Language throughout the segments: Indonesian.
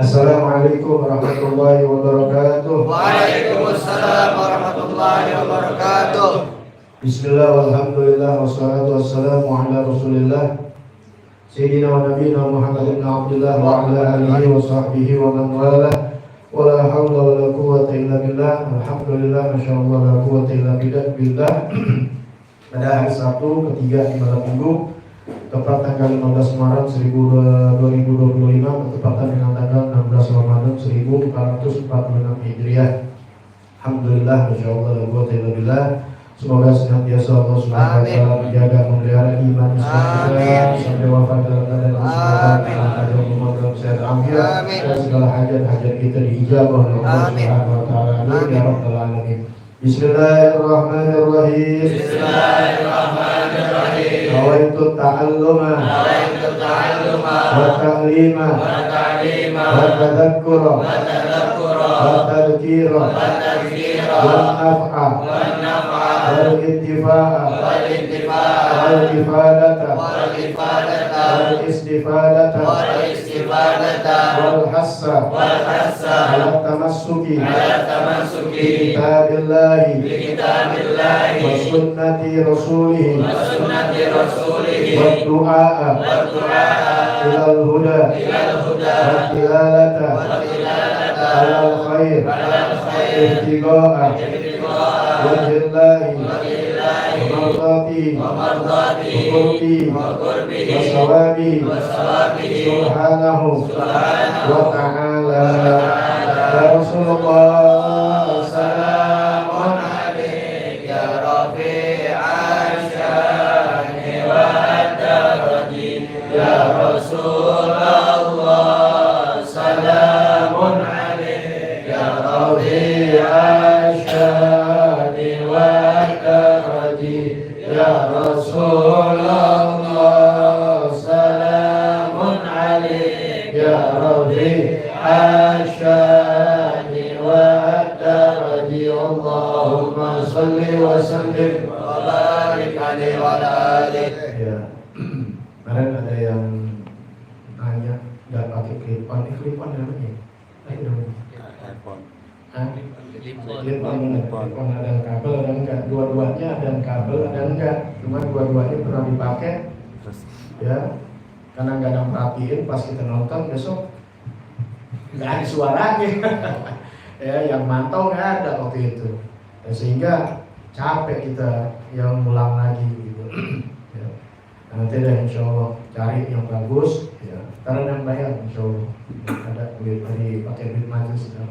Assalamualaikum warahmatullahi wabarakatuh. Waalaikumsalam warahmatullahi wabarakatuh. Bismillah walhamdulillah wassalatu wassalamu ala rasulillah Sayyidina wa nabiyina Muhammad ibn Abdullah wa ala alihi wa sahbihi wa man walah. Wa la hawla wa la quwwata illa billah. Alhamdulillah, masyaallah, la quwwata illa billah. Pada hari Sabtu ketiga di malam minggu, tepat tanggal 15 Maret 2025, bertepatan dengan tanggal 16 Ramadan 1446 Hijriah. Alhamdulillah, masyaallah, la quwwata illa billah. Semoga senantiasa Allah Subhanahu wa taala menjaga memelihara iman kita sampai wafat dalam keadaan dalam sehat afiat, dan segala hajat-hajat kita diijabah oleh Allah Subhanahu wa taala. Amin ya rabbal alamin. Bismillahirrahmanirrahim. Bismillahirrahmanirrahim. Nawaitu ta'alluma wa ta'lima wa tadhakkura wa tadhkira wa naf'a wal intifa'a wal ifadata wal istifadata wal hassa ala tamassuki bi kitabillahi wa sunnati rasulih wa du'a ilal huda wa tilalata alal khair ibtigaa wajillahi wa mardati wa qurbi wa sawabi subhanahu wa ta'ala. Ya Rasulullah salamun alaik ya rafi'an syani wa darajin. Ya Rasulullah salamun alaik ya rafi'an syani wa darajin. Ya Rasulullah salamun alaik ya rafi'an syani wa darajin. Allahumma salli wa sallim wa barik alaihi wa ala alihi. Ya. Kemarin ada yang nanya nggak pakai clip-on, clip-on namanya? Clip-on ada kabel ada enggak? Dua-duanya ada kabel ada enggak? Cuma dua-duanya pernah dipakai, ya. Karena nggak ada perhatiin pas kita nonton besok nggak ada suaranya, ya. Yang mantau nggak ada waktu itu, ya, sehingga capek kita yang ngulang lagi gitu. Ya. Nanti deh insya Allah cari yang bagus, ya. Karena yang bayar insya Allah ada duit dari pakai duit majlis. Ya.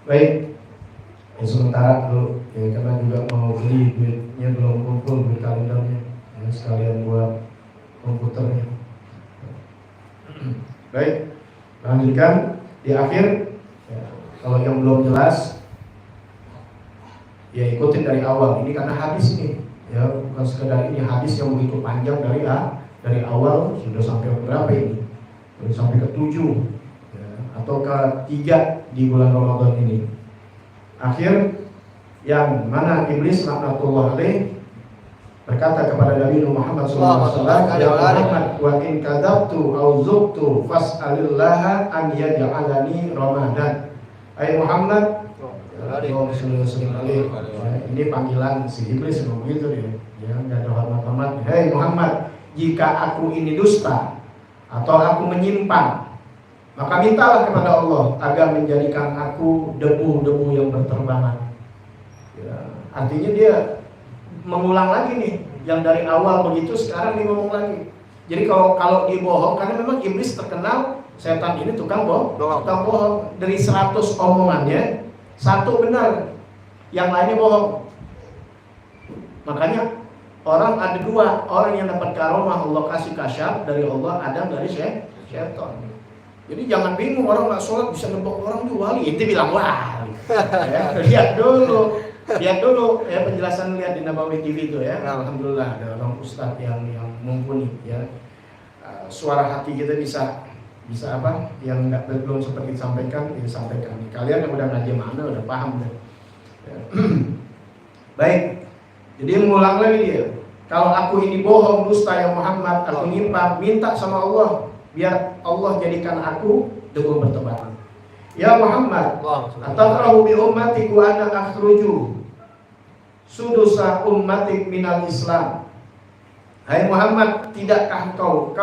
Baik, ya, sementara dulu, ya, karena juga mau beli duitnya belum kumpul, duit kalendernya, ya, sekalian buat komputernya. Baik, lanjutkan di akhir. Ya, kalau yang belum jelas, ya ikutin dari awal. Ini karena hadis ini, ya bukan sekedar ini hadis yang begitu panjang dari awal sudah sampai berapa ini? Sudah sampai ke-7, ya, atau ke-3 di bulan Ramadan ini. Akhir yang mana iblis laknatullah alaih berkata kepada Nabi Muhammad SAW, ya Muhammad, wa in kadzabtu aw zuktu fas'alillaha an yaj'alani ramadan. Hai Muhammad, ini panggilan si iblis begitu dia. Ya, enggak ada hormat-hormat. Hei Muhammad, jika aku ini dusta atau aku menyimpang, maka mintalah kepada Allah agar menjadikan aku debu-debu yang berterbangan. Ya, artinya dia mengulang lagi nih, yang dari awal begitu sekarang dia ngomong lagi. Jadi kalau dia bohong, karena memang iblis terkenal setan ini tukang bohong. Dari 100 omongannya 1 benar, yang lainnya bohong. Makanya orang ada 2, orang yang dapat karomah Allah kasih kasyaf dari Allah, ada dari syaitan. Jadi jangan bingung orang nggak sholat bisa nebak orang tuh wali, itu bilang wali. Ya, lihat dulu ya penjelasan, lihat di Nabawi TV itu ya. Alhamdulillah ada orang ustadz yang mumpuni ya. Suara hati kita bisa apa yang belum sempat disampaikan disampaikan. Kalian yang udah ngaji mana udah paham deh. Ya. Baik. Jadi mengulang lagi dia. Kalau aku ini bohong, dusta ya Muhammad, aku nyimpang, minta sama Allah biar Allah jadikan aku debu bertebaran. Ya Muhammad, atafrahu bi ummatiku ana akhruju sudusa ummatik minal Islam. Hai Muhammad, tidakkah kau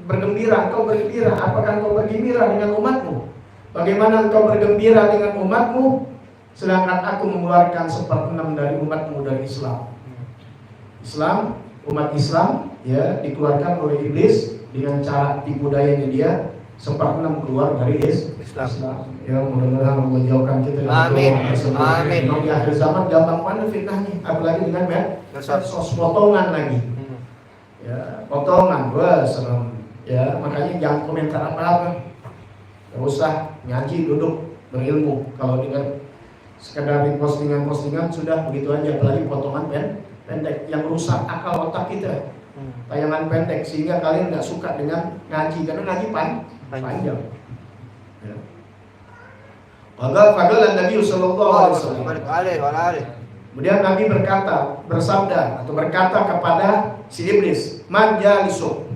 bergembira? Apakah kau bergembira dengan umatmu? Bagaimana engkau bergembira dengan umatmu sedangkan aku mengeluarkan 1/6 dari umatmu dari Islam? Umat Islam ya dikeluarkan oleh iblis dengan cara tipu dayanya dia 1/6 keluar dari Islam. Ya mudah-mudahan Allah menjauhkan kita dari amin. Di akhir zaman gampang mana fitnahnya, apalagi dengan sos potongan lagi. Ya, potongan, wah serem. Ya, makanya jangan komentar apa-apa. Gak usah ngaji, duduk berilmu. Kalau dengan sekedar postingan sudah begitu aja, apalagi potongan pendek yang rusak akal otak kita. Tayangan pendek sehingga kalian nggak suka dengan ngaji karena ngaji panjang. Ya. Fadlan Nabi sallallahu alaihi wasallam. Kemudian Nabi bersabda kepada si iblis, "Man jalisuk?"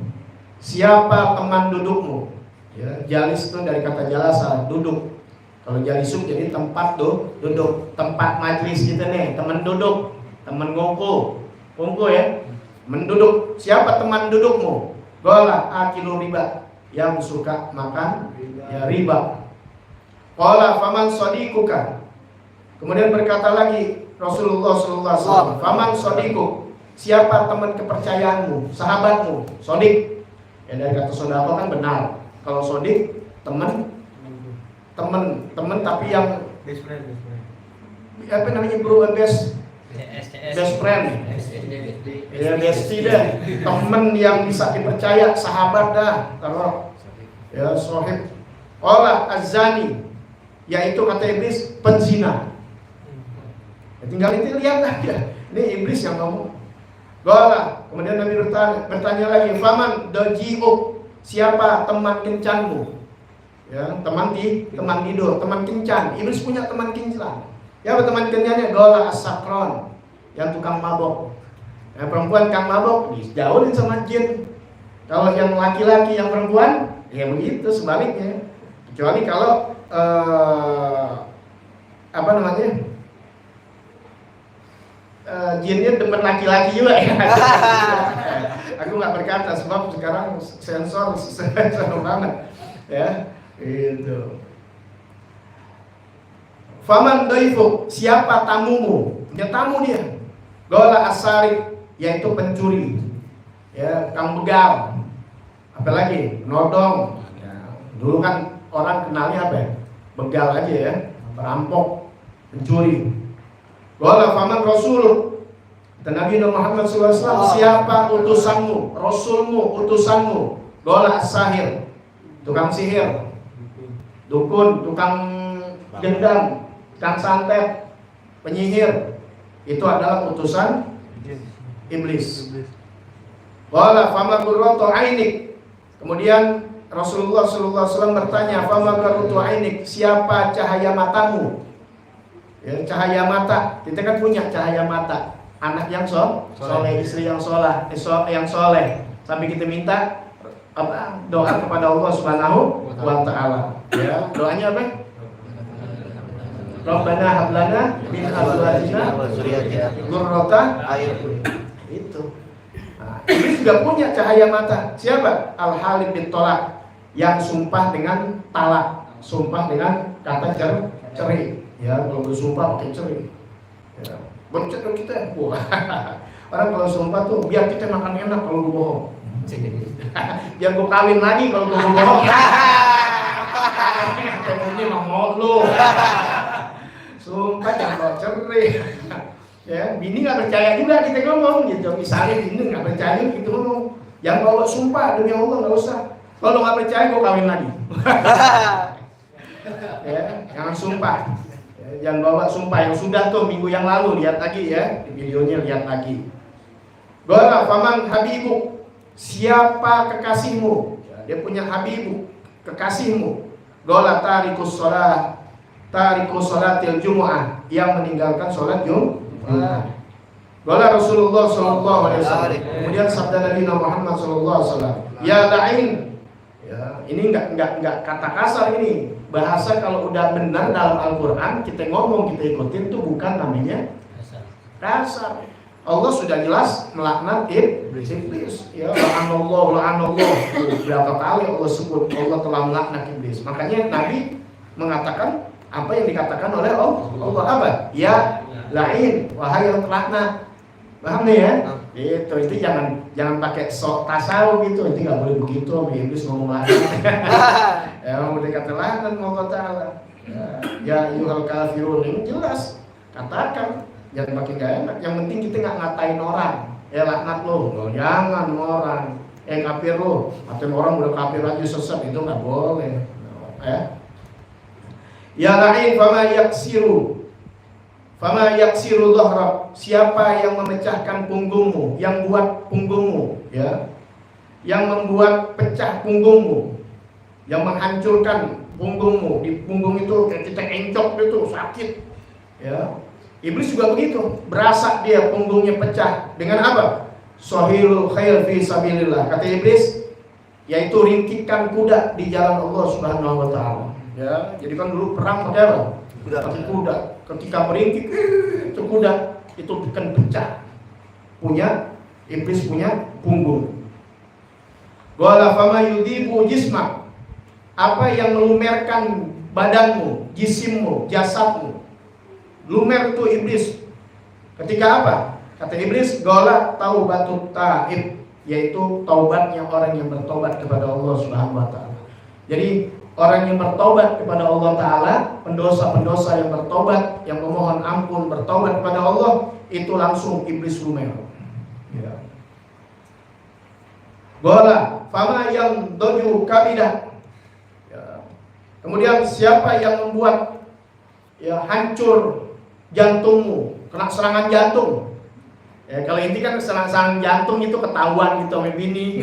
Siapa teman dudukmu? Ya, jalis itu dari kata jalasa, duduk. Kalau jalisuk jadi tempat duduk, tempat majlis kita nih, teman duduk, teman ngumpul ya. Menduduk. Siapa teman dudukmu? Gola akilu riba, yang suka makan ya riba. Qala faman sadiquka. Kemudian berkata lagi Rasulullah sallallahu alaihi wasallam, faman sadiquk, siapa teman kepercayaanmu, sahabatmu? Sodik. Ya dari kata sodako kan benar. Kalau sodik teman tapi yang Best friend. apa namanya bro, best friend. Ya bestie deh. Teman yang bisa dipercaya, sahabat dah. Kalau ya sohib. Qala az-zani, yaitu kata iblis penzina. Ya, tinggal itu lihat aja. Ini iblis yang ngomong. Qala, kemudian Nabi bertanya lagi, faman daji'uk, siapa teman kencanmu? Ya, teman tidur, teman kencan. Iblis punya teman kencan. Ya, teman kencannya Qala as-sakron, yang tukang mabok. Ya, perempuan kang mabok dijauhin sama jin. Kalau yang laki-laki yang perempuan, ya begitu sebaliknya. Kecuali kalau jinnya demen laki-laki juga ya. Aku nggak berkata sebab sekarang sensor banget ya. Itu. Faman daifuk, siapa tamumu? Punya tamu dia. Qala as-sarik, yaitu pencuri. Ya, kang begal. Apalagi nodong. Ya, dulu kan orang kenalnya apa ya? Begal aja ya, perampok, pencuri. Qala faman rasul. Dan Nabi Muhammad SAW, siapa utusanmu, rasulmu, utusanmu? Qala as-sahir, tukang sihir, dukun, tukang gendam, tukang santet, penyihir. Itu adalah utusan iblis. Qala fama qurratu ainik. Kemudian Rasulullah SAW bertanya, fama qurratu ainik, siapa cahaya matamu? Ya, cahaya mata, kita kan punya cahaya mata. Anak yang soleh, istri yang soleh. Sampai kita minta doa kepada Allah Subhanahu wa taala. Ya, doanya apa? Rabbana hab lana min azwajina wa dzurriyyatina qurrata a'yun. Itu. Nah, ini juga punya cahaya mata. Siapa? Al-Halif bin Tolak, yang sumpah dengan talak, sumpah dengan kata cerai. Ya, kalau bersumpah pakai cerai. Ya. Bercakap kita, wah. Orang kalau sumpah tuh biar kita makan enak kalau gue bohong. Biar gue kawin lagi kalau gue bohong. Ini mah mau lu. Sumpah jangan cerai. Ya, bini nggak percaya juga kita ngomong gitu. Misalnya bini nggak percaya gitu ngomong. Yang bawa sumpah demi Allah nggak usah. Kalau nggak percaya gue kawin lagi. Ya, jangan sumpah. Yang bawa sumpah yang sudah tuh minggu yang lalu, lihat lagi ya di videonya, lihat lagi. Qala faman habibu, siapa kekasihmu? Dia punya habibu, kekasihmu. Qala tarikus sholatil jumu'ah, yang meninggalkan sholat Jumat. Qala Rasulullah sallallahu alaihi wasallam. Kemudian sabda Nabi Muhammad sallallahu alaihi wasallam, ya la'in. Ya, ini enggak kata kasar ini. Bahasa kalau udah benar dalam Al-Quran, kita ngomong, kita ikutin, itu bukan namanya kasar. Allah sudah jelas melaknat iblis. Ya, la'anallah. Berapa kali Allah sebut Allah telah melaknat iblis. Makanya Nabi mengatakan apa yang dikatakan oleh Allah apa? Ya la'in, wahai yang terlaknat. Paham nih ya? Itu jangan pakai sok tasawuf gitu. Itu nggak boleh begitu. Iblis ngomong laknat. Ya, mau dikata laknat Allah Ta'ala. Ya ayyuhal kafirun, ini jelas. Katakan, jangan pakai gak enak. Yang penting kita nggak ngatain orang. Ya laknat lo, jangan orang. Kafir lo, ngatain orang udah kafir aja sesat, itu nggak boleh. Ya la'in fama yaksiru dhahrak, siapa yang memecahkan punggungmu, yang buat punggungmu, ya, yang membuat pecah punggungmu, yang menghancurkan punggungmu. Di punggung itu kayak kita encok itu sakit, ya. Iblis juga begitu, berasa dia punggungnya pecah dengan apa? Sahilul khair fi sabilillah, kata iblis, yaitu ringkikan kuda di jalan Allah Subhanahu wa taala. Ya, jadi kan dulu perang pakai apa? Pakai kuda. Ketika meringkik itu kuda itu akan pecah. Iblis punya punggung. Qala fama yudibu jismak, apa yang melumerkan badanmu, jisimmu, jasadmu. Lumer itu iblis. Ketika apa? Kata iblis, gola taubatut taib, yaitu taubatnya orang yang bertobat kepada Allah Subhanahu wa taala. Jadi orang yang bertobat kepada Allah taala, pendosa-pendosa yang bertobat, yang memohon ampun, bertobat kepada Allah, itu langsung iblis lumer. Ya. Gola fama yang doju kabidah. Ya. Kemudian siapa yang membuat hancur jantungmu, kena serangan jantung. Ya, kalau inti kan serangan jantung itu ketahuan gitu sama bini.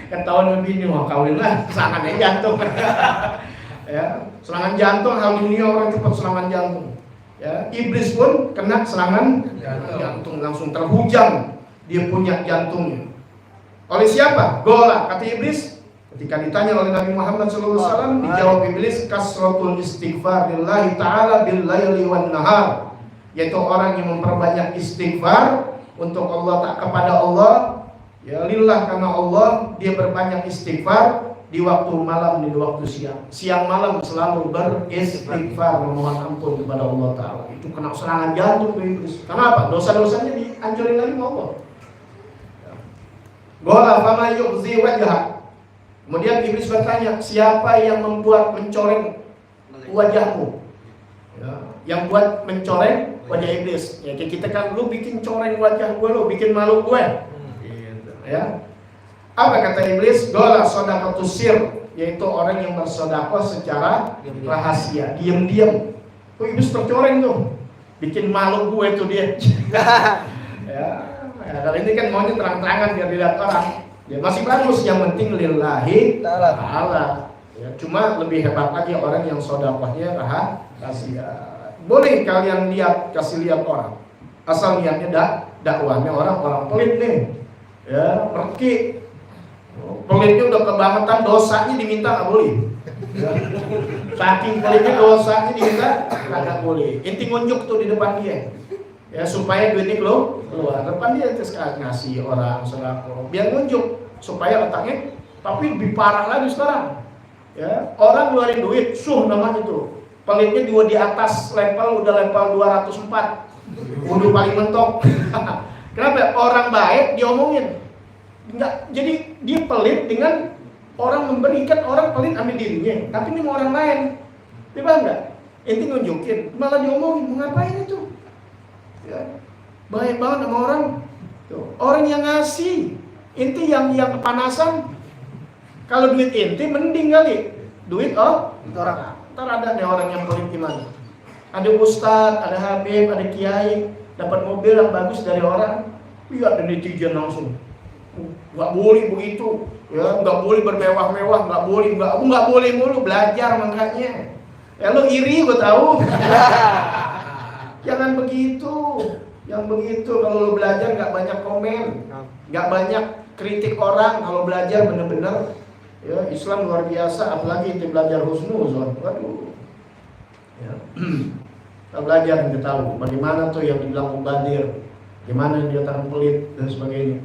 Ketahuan sama bini, mau kawin lah, serangannya jantung. Ya, serangan jantung, hal dunia orang cepat serangan jantung. Ya, iblis pun kena serangan jantung, langsung terhujam dia punya jantungnya. Oleh siapa? Gola, kata iblis. Ketika ditanya oleh Nabi Muhammad SAW, dijawab iblis, kasratul istighfar lillahi ta'ala bil laili wan nahar, yaitu orang yang memperbanyak istighfar untuk Allah, kepada Allah, ya lillah, karena Allah, dia berbanyak istighfar di waktu malam, di waktu siang. Siang malam selalu beristighfar, memohon ampun kepada Allah Ta'ala. Itu kena serangan jantung ke iblis. Kenapa? Dosa-dosanya dihancurin lagi sama Allah. Gola fama yu'zi wajah. Kemudian iblis bertanya, siapa yang membuat mencoreng wajahmu? Ya, yang buat mencoreng wajah iblis. Ya, kita kan, lu bikin coreng wajah gue, lu bikin malu gue. Ya. Apa kata iblis? Gola sodaqatus sir, yaitu orang yang bersedekah secara rahasia, diam-diam. Kok iblis tercoreng tuh? Bikin malu gue tuh dia. Ya, kalau ini kan maunya terang-terangan biar dilihat orang. Ya masih bagus, yang penting lillahi ta'ala. Ya, cuma lebih hebat lagi orang yang sedekahnya rahasia. Boleh kalian lihat, kasih lihat orang. Asal niatnya dakwahnya orang pelit nih. Ya, pergi. Pelitnya udah kebangetan, dosanya diminta nggak boleh. Ya. Saking pelitnya dosanya diminta nggak boleh. Inti ngunjuk tuh di depan dia. Ya, supaya duitnya keluar. Depan dia terus ngasih orang sedekah. Biar nunjuk supaya otaknya, tapi lebih parah lagi sekarang. Ya, orang ngeluarin duit, namanya itu. Pelitnya juga di atas level, udah level 204. Udah paling mentok. Kenapa? Orang baik diomongin. Enggak, jadi dia pelit dengan orang memberikan, orang pelit ambil dirinya. Tapi ini mau orang lain. Dia enggak? Inti nunjukin, malah diomongin, mau ngapain itu? Ya, baik banget sama orang. Tuh, orang yang ngasih, inti yang kepanasan. Kalau duit inti mending kali. Duit orang. Ntar ada nih orang yang pelit gimana? Ada ustadz, ada habib, ada kiai, dapat mobil yang bagus dari orang, iya ada netizen langsung. Nggak boleh begitu, ya nggak boleh bermewah-mewah, nggak boleh mulu, belajar makanya. Ya lo iri gue tahu. Jangan begitu. Yang begitu, kalau lo belajar nggak banyak komen, nggak banyak kritik orang. Kalau belajar bener-bener, ya Islam luar biasa. Apalagi itu belajar husnuzon, waduh. Ya. Kita belajar, kita tahu bagaimana tuh yang dibilang mubadir, gimana yang dikatakan pelit dan sebagainya.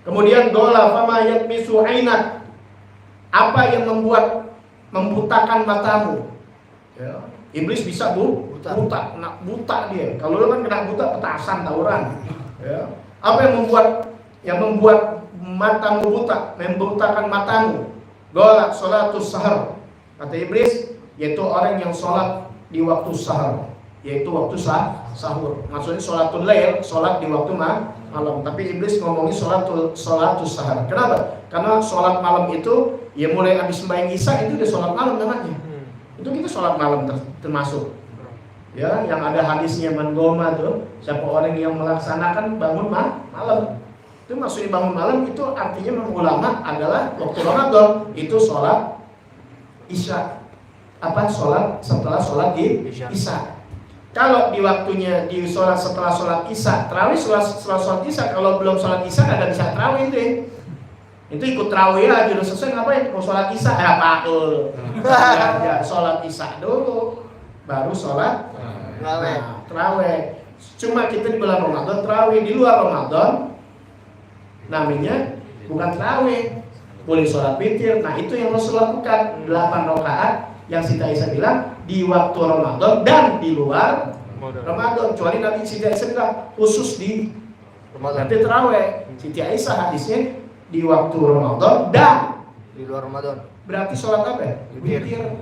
Kemudian dola fama yatmisu ainak, apa yang membutakan matamu. Ya. Iblis bisa buta, buta dia. Kalau lu kan kena buta, petasan, tawuran. Ya. Apa yang membuat matamu buta, membutakan matamu? Gola sholatus sahar. Kata iblis, yaitu orang yang sholat di waktu sahar, yaitu waktu sahur. Maksudnya sholatul lail, sholat di waktu malam. Tapi iblis ngomongin sholatus sahar. Kenapa? Karena sholat malam itu, ya mulai habis sembahyang isya itu udah sholat malam namanya. Itu kita sholat malam termasuk. Ya, yang ada hadisnya mangoma tuh, siapa orang yang melaksanakan bangun malam. Itu maksudnya bangun malam itu artinya ulama adalah waktu Ramadan itu sholat isya. Sholat setelah sholat isya. Kalau di waktunya di sholat setelah sholat isya, tarawih setelah sholat isya, kalau belum sholat isya nggak bisa tarawih itu. Itu ikut tarawih aja udah selesai, ngapain? Mau sholat isya? Pakul. Ya, sholat isya dulu, baru sholat tarawih. Cuma kita di bulan Ramadan tarawih, di luar Ramadan namanya bukan tarawih, boleh sholat witir. Nah itu yang Rasul lakukan, 8 rakaat Yang Siti Aisyah bilang di waktu Ramadan dan di luar Ramadan. Kecuali Nabi Siti Aisyah bilang khusus di Ramadan. Nanti terawih. Siti Aisyah hadisnya di waktu Ramadan dan di luar Ramadan. Berarti sholat apa ya? Witir.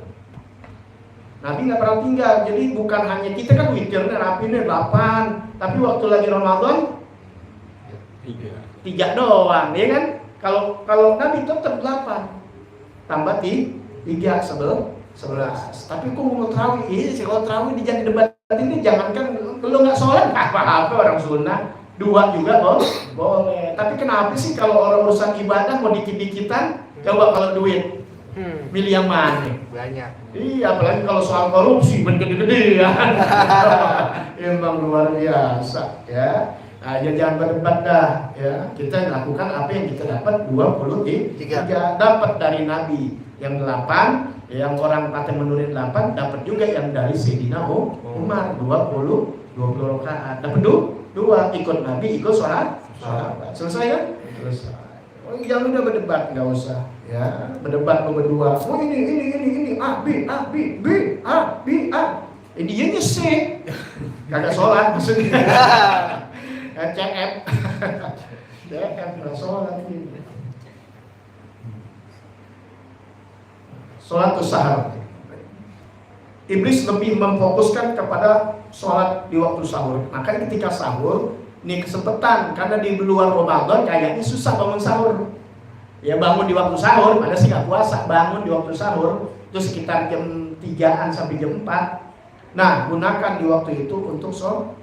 Nabi nggak pernah tinggal. Jadi bukan hanya kita kan witirnya rapinya 8, tapi waktu lagi Ramadan 3 doang, ya kan? Kalau Nabi tetap 8, tambah 3 11. Tapi kok mau terawih? Iya, kalau terawih dijadi debat ini jangankan kalau nggak sholat apa-apa orang sunnah. 2 juga boleh. Tapi kenapa sih kalau orang urusan ibadah mau dikit-dikitan? Coba kalau duit, pilih yang mana? Banyak. Iya, apalagi kalau soal korupsi gede-gede ya. Emang luar biasa ya. Nah, jangan berdebat dah ya. Kita lakukan apa yang kita dapat 23 dapat dari Nabi yang 8, yang orang kata menurut 8 dapat juga yang dari Sayyidina Umar 20 rakaat. Dapat 2 ikut Nabi, ikut sholat. Selesai ya? Selesai. Oh, yang udah berdebat nggak usah ya. Berdebat lo berdua. Oh ini A B. Dia nya C. Kagak sholat maksudnya. CF nggak sholat ini. Sholat sahar. Iblis lebih memfokuskan kepada sholat di waktu sahur. Maka ketika sahur, ini kesempatan karena di luar Ramadan kayaknya susah bangun sahur. Ya bangun di waktu sahur, padahal sih nggak puasa. Bangun di waktu sahur itu sekitar jam 3-an sampai jam 4. Nah, gunakan di waktu itu untuk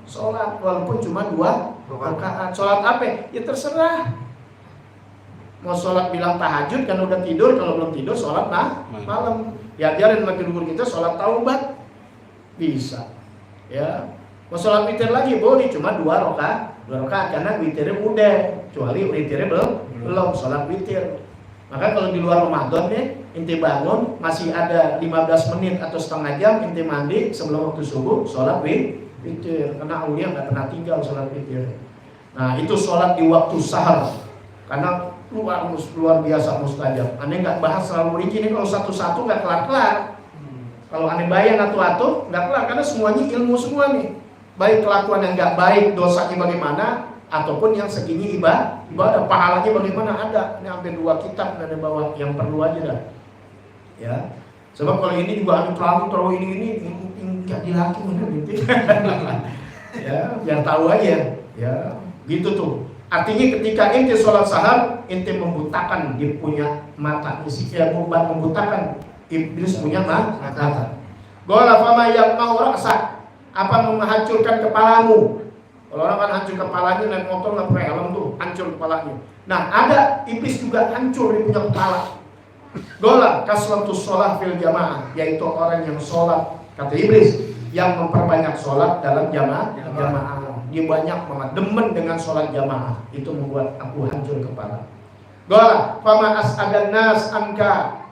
sholat walaupun cuma 2 rakaat. Sholat apa? Ya terserah. Mau sholat bilang tahajud kan udah tidur, kalau belum tidur sholat malam. Ya biarin makin umur kita sholat taubat bisa. Ya. Mau sholat witir lagi boleh, cuma 2 rakaat karena witirnya mudah. Kecuali witirnya belum sholat witir. Maka kalau di luar Ramadan nih, inti bangun masih ada 15 menit atau setengah jam, inti mandi sebelum waktu subuh sholat witir. Karena aulia nggak pernah tinggal sholat witir. Nah itu sholat di waktu sahar. Karena luar biasa mustajab. Aneh nggak bahas selalu rinci ini, kalau satu-satu nggak kelar-kelar. Kalau aneh bayang atu-atu nggak kelar karena semuanya ilmu semua nih. Baik kelakuan yang nggak baik, dosanya bagaimana, ataupun yang segini ibadah pahalanya bagaimana ada. Ini hampir 2 kitab dari bawah yang perlu aja dah. Ya. Sebab kalau ini juga terlalu ini nggak dilaki mana gitu. Ya, biar tahu aja. Ya, gitu tuh. Artinya ketika ente sholat sahar, ente membutakan dia punya mata. Membutakan iblis punya mata. Gola fama yang mau rasa, apa menghancurkan kepalamu? Kalau orang kan hancur kepalanya naik motor nggak pakai helm tuh, hancur kepalanya. Nah ada iblis juga hancur dia punya kepala. Gola kasratus sholat fil jamaah, yaitu orang yang sholat, kata iblis, yang memperbanyak sholat dalam jamaah. Dia banyak banget demen dengan sholat jamaah, itu membuat aku hancur kepala. Gola fama as'adan nas anka.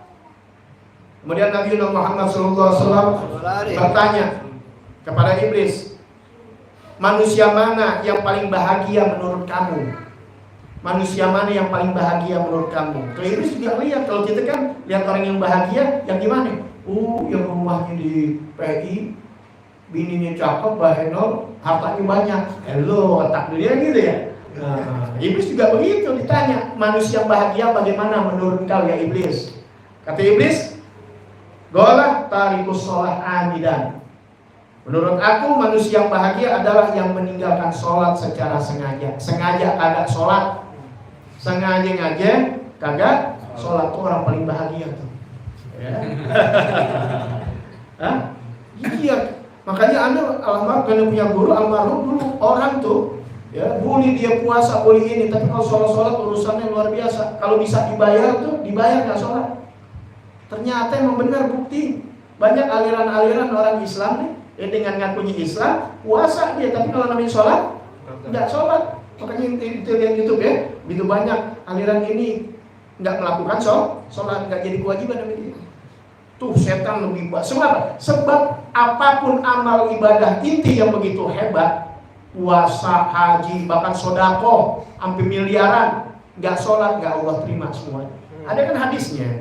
Kemudian Nabi Muhammad SAW bertanya kepada iblis, manusia mana yang paling bahagia menurut kamu? Manusia mana yang paling bahagia menurut kamu? Kalau iblis juga lihat, kalau kita kan lihat orang yang bahagia, yang gimana? Yang rumahnya di PI, bininya cakep, bahenol, hartanya banyak. Hello, takdirnya gitu ya. Nah, iblis juga begitu ditanya, manusia bahagia bagaimana menurut kau ya iblis? Kata iblis, golah tarikus sholah amidan. Menurut aku manusia yang bahagia adalah yang meninggalkan sholat secara sengaja. Sengaja kagak sholat, sengaja kagak sholat, tuh orang paling bahagia tuh. Ya. Hah? Iya. Makanya Anda almarhum karena punya guru almarhum dulu orang tuh ya boleh dia puasa boleh ini, tapi kalau sholat urusannya luar biasa. Kalau bisa dibayar tuh dibayar nggak sholat. Ternyata emang benar bukti banyak aliran-aliran orang Islam nih dengan ngakunya Islam puasa dia, tapi kalau namanya sholat nggak sholat. Makanya itu lihat YouTube ya, begitu banyak aliran ini nggak melakukan sholat, nggak jadi kewajiban namanya dia. Tuh setan lebih baik. Sebab apapun amal ibadah inti yang begitu hebat, puasa, haji, bahkan sodako, hampir miliaran, nggak sholat nggak Allah terima semuanya. Ada kan hadisnya,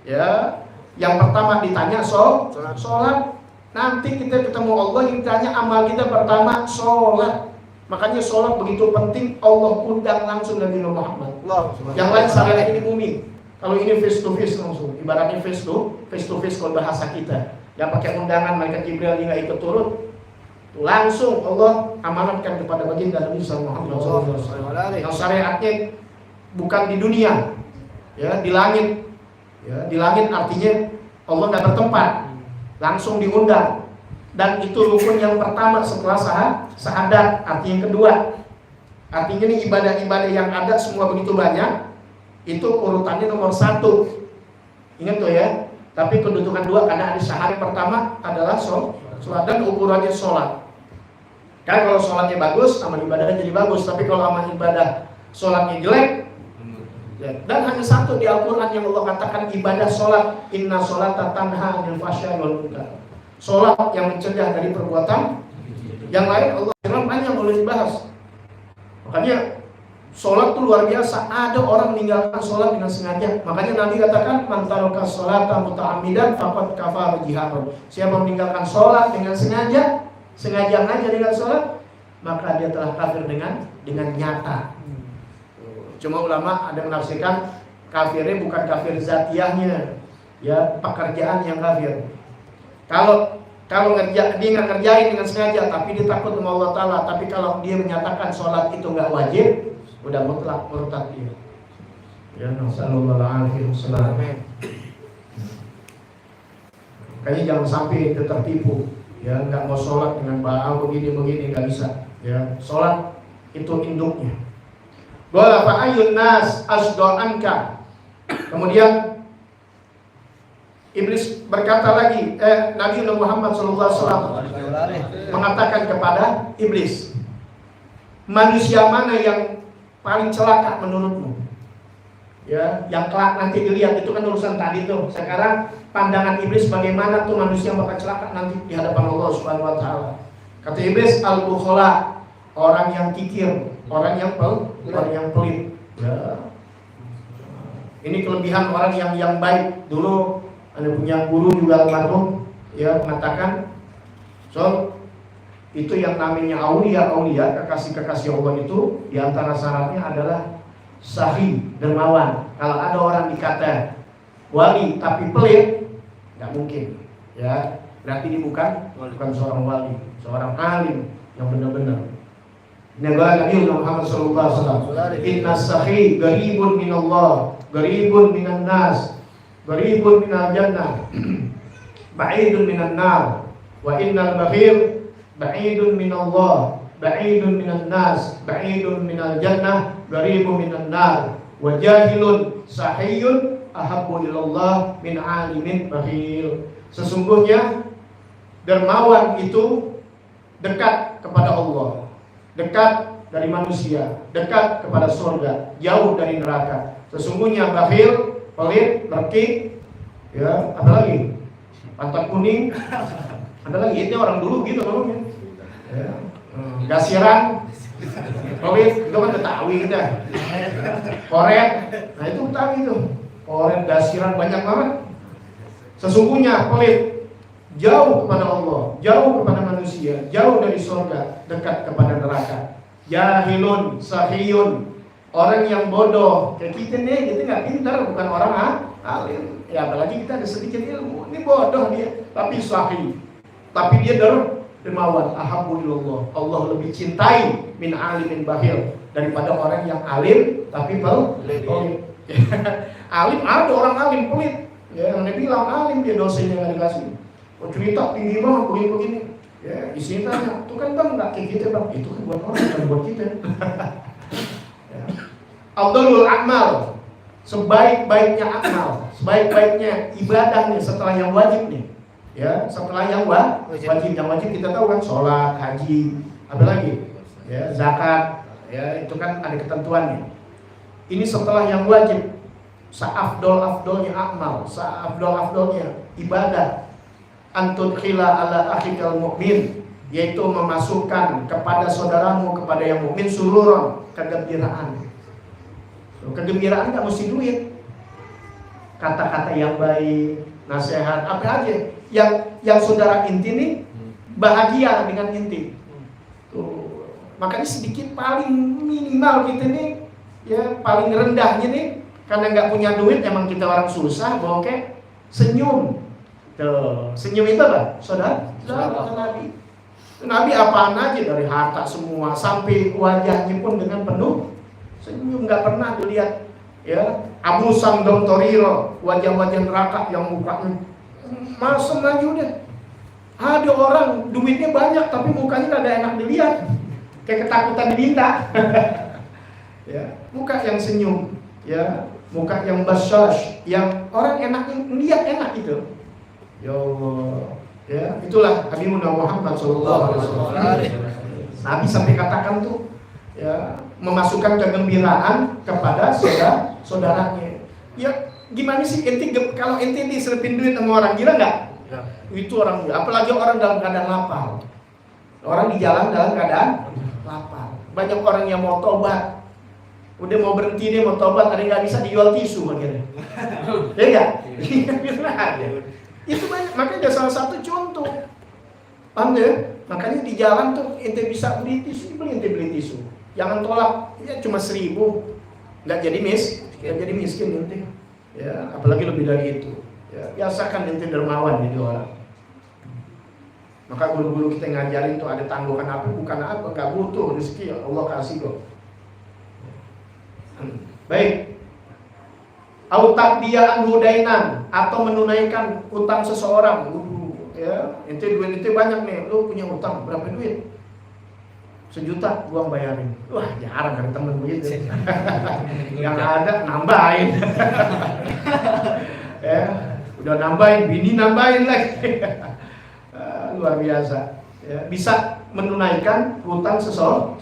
ya Yang pertama ditanya sholat. Nanti kita ketemu Allah yang ditanya amal kita pertama sholat. Makanya sholat begitu penting, Allah undang langsung Nabi Muhammad. Yang lain syariat ini bumi. Kalau ini face to face langsung, ibaratnya face to face kalau bahasa kita. Gak pakai undangan, malaikat Jibril nggak ikut turun. Langsung Allah amanatkan kepada baginda Nabi Muhammad SAW. Yang syariatnya bukan di dunia, ya di langit. Ya, di langit artinya Allah nggak bertempat, langsung diundang. Dan itu rukun yang pertama setelah syahadat. Artinya yang kedua, artinya ini ibadah-ibadah yang ada semua begitu banyak, itu urutannya nomor 1. Ingat tuh ya. Tapi kedudukan 2 karena ada syahadat. Pertama adalah sholat dan ukurannya sholat. Kan kalau sholatnya bagus, amal ibadahnya jadi bagus. Tapi kalau amal ibadah sholatnya jelek, ya. Dan hanya 1 di Al-Quran yang Allah katakan ibadah sholat, inna sholata tanha 'anil fahsya'i wal munkar. Sholat yang mencegah dari perbuatan. Yang lain Allah bilang banyak boleh dibahas. Makanya sholat itu luar biasa. Ada orang meninggalkan sholat dengan sengaja. Makanya Nabi katakan man taraka sholata muta'ammidan faqad kafara jiharan. Siapa meninggalkan sholat dengan sengaja dengan sholat, maka dia telah kafir dengan nyata. Cuma ulama ada menafsirkan kafirnya bukan kafir zatiyahnya, ya pekerjaan yang kafir. Kalau dia nggak ngerjain dengan sengaja, tapi dia takut sama Allah Taala. Tapi kalau dia menyatakan sholat itu nggak wajib, udah mutlak murtad dia. Ya, nasallallahu alaihi wasallam. Kayaknya jangan sampai tertipu. Ya, nggak mau sholat dengan begini nggak bisa. Ya, sholat itu induknya. Wala fa'ayun nas asdo'anka. Kemudian Iblis berkata lagi, Nabi Muhammad SAW mengatakan kepada Iblis, manusia mana yang paling celaka menurutmu? Ya, yang kelak nanti dilihat itu kan urusan tadi tuh. Sekarang pandangan Iblis bagaimana tuh manusia yang bakal celaka nanti di hadapan Allah Subhanahu Wa Taala. Kata Iblis, al-bukhala, orang yang kikir, orang yang pelit. Ya. Ini kelebihan orang yang baik. Dulu ada punya guru juga almarhum, ya mengatakan, itu yang namanya aulia, kekasih Allah itu diantara syaratnya adalah sahih, dermawan. Kalau ada orang dikata wali tapi pelit, nggak mungkin. Ya, berarti dia bukan seorang wali, seorang alim yang benar-benar. Nabi Muhammad SAW, Inna sahih garibun minallah, garibun minan nas, garibun minal jannah, ba'idun minan nar, wa innal bakhil ba'idun minallah, ba'idun minan nas, ba'idun minal jannah, garibun minan nar, wa jahilun sahiyun ahabbu ilallah min alimin bakhil. Sesungguhnya dermawan itu dekat kepada Allah, dekat dari manusia, dekat kepada surga, jauh dari neraka. Sesungguhnya bakhil, pelit, berkik, ya, apa lagi? Pantat kuning, ada lagi. Itu orang dulu gitu ngomongnya. Ya. Gasiran, pelit, itu kan Betawi kita. Koret, nah itu Betawi itu. Koret, gasiran banyak banget. Sesungguhnya pelit, jauh kepada Allah, jauh kepada manusia, jauh dari surga, dekat kepada neraka. Jahilun, sahiyun, orang yang bodoh. Kayak kita nih, kita nggak pintar, bukan orang alim. Ya apalagi kita ada sedikit ilmu. Ini bodoh dia, tapi sahih. Tapi dia dermawan. Alhamdulillah, Allah lebih cintai min alimin bahil daripada orang yang alim tapi pelit. Alim ada orang alim pelit. Ya, yang dia bilang alim dia dosanya nggak dikasih. Oh, cerita tinggi banget begini. Ya, isinya tanya, itu kan bang nggak kayak gitu bang, itu kan buat orang bukan buat kita. Ya. Afdalul amal, sebaik-baiknya amal, sebaik-baiknya ibadahnya setelah yang wajib nih. Ya, setelah yang wajib, yang wajib kita tahu kan sholat, haji, apa lagi? Ya, zakat, ya itu kan ada ketentuannya. Ini setelah yang wajib, seafdol-afdolnya amal, seafdol-afdolnya ibadah. Antun khila ala akhikal mu'min, yaitu memasukkan kepada saudaramu, kepada yang mukmin sururon, kegembiraan. Kegembiraan gak mesti duit. Kata-kata yang baik, nasihat, apa aja yang saudara inti nih bahagia dengan inti. Tuh. Makanya sedikit paling minimal kita nih, ya paling rendahnya nih, karena nggak punya duit, emang kita orang susah, bokeh, senyum. Tuh, senyum itu apa? Saudara Nabi. Nabi apaan aja, dari harta semua sampai wajahnya pun dengan penuh senyum, nggak pernah dilihat ya Abu Samdom Toriro wajah-wajah neraka yang mukanya masem aja udah. Ada orang duitnya banyak tapi mukanya nggak ada enak dilihat, kayak ketakutan diminta. Ya, muka yang senyum, ya muka yang basyash, yang orang enak lihat enak itu. Ya Allah, ya itulah Habibuna Muhammad SAW. Nabi sampai katakan tuh, ya memasukkan kegembiraan kepada saudaranya. Ya gimana sih ente kalau ente diselipin duit sama orang gila nggak? Ya. Itu orang gila. Apalagi orang dalam keadaan lapar. Orang di jalan dalam keadaan lapar. Banyak orang yang mau tobat, udah mau berhenti dia mau tobat, ada nggak bisa dijual tisu makanya. Ya nggak? Itu banyak. Makanya salah satu contoh. Paham ya? Makanya di jalan tuh ente bisa beli tisu, ente beli tisu. Jangan tolak, ya cuma 1.000, nggak jadi miskin ente. Ya, apalagi lebih dari itu. Ya, biasakan ente dermawan jadi orang. Maka guru-guru kita ngajarin tuh ada tanggungan apa, bukan apa, nggak butuh rezeki Allah kasih kok. Baik. Autakdiyaan hudainan atau menunaikan utang seseorang. Ya, ente duit ente banyak nih, lu punya utang berapa duit? 1 juta, gua bayarin. Wah, jarang ada temen begitu. Yang ada nambahin. Ya, udah nambahin, bini nambahin lagi. Luar biasa. Ya, bisa menunaikan hutang seseorang.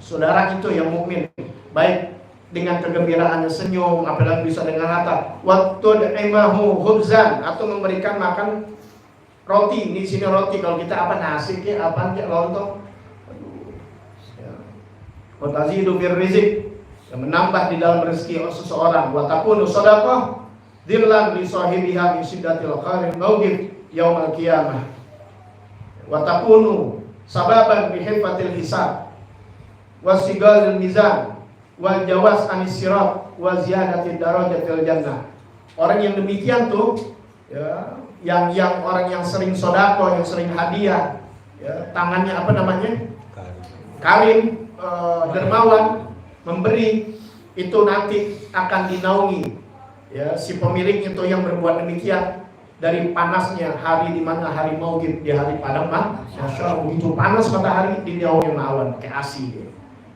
Saudara itu yang mukmin, baik dengan kegembiraannya senyum, apalagi bisa dengan harta. Waktu imahu hubzan atau memberikan makan roti. Di sini roti, kalau kita apa nasi ke apa ke lontong. Wa tazidu bir rizq, yang menambah di dalam rezeki seseorang. Wa takunu shadaqah dhillan li sahibiha min syiddatil khair mawqif yaumil qiyamah. Wa takunu sababan bi hifatil hisab wa sigalil mizan wal jawas anis sirat wa ziyadatil darajatil jannah. Orang yang demikian tuh ya, yang orang yang sering sedekah, yang sering hadiah, ya, tangannya apa namanya? Karim. Dermawan, memberi, itu nanti akan dinaungi ya si pemilik itu yang berbuat demikian dari panasnya hari di mana hari maugib, di hari padang mahsyar. Begitu panas matahari di yaumil awan kayak asi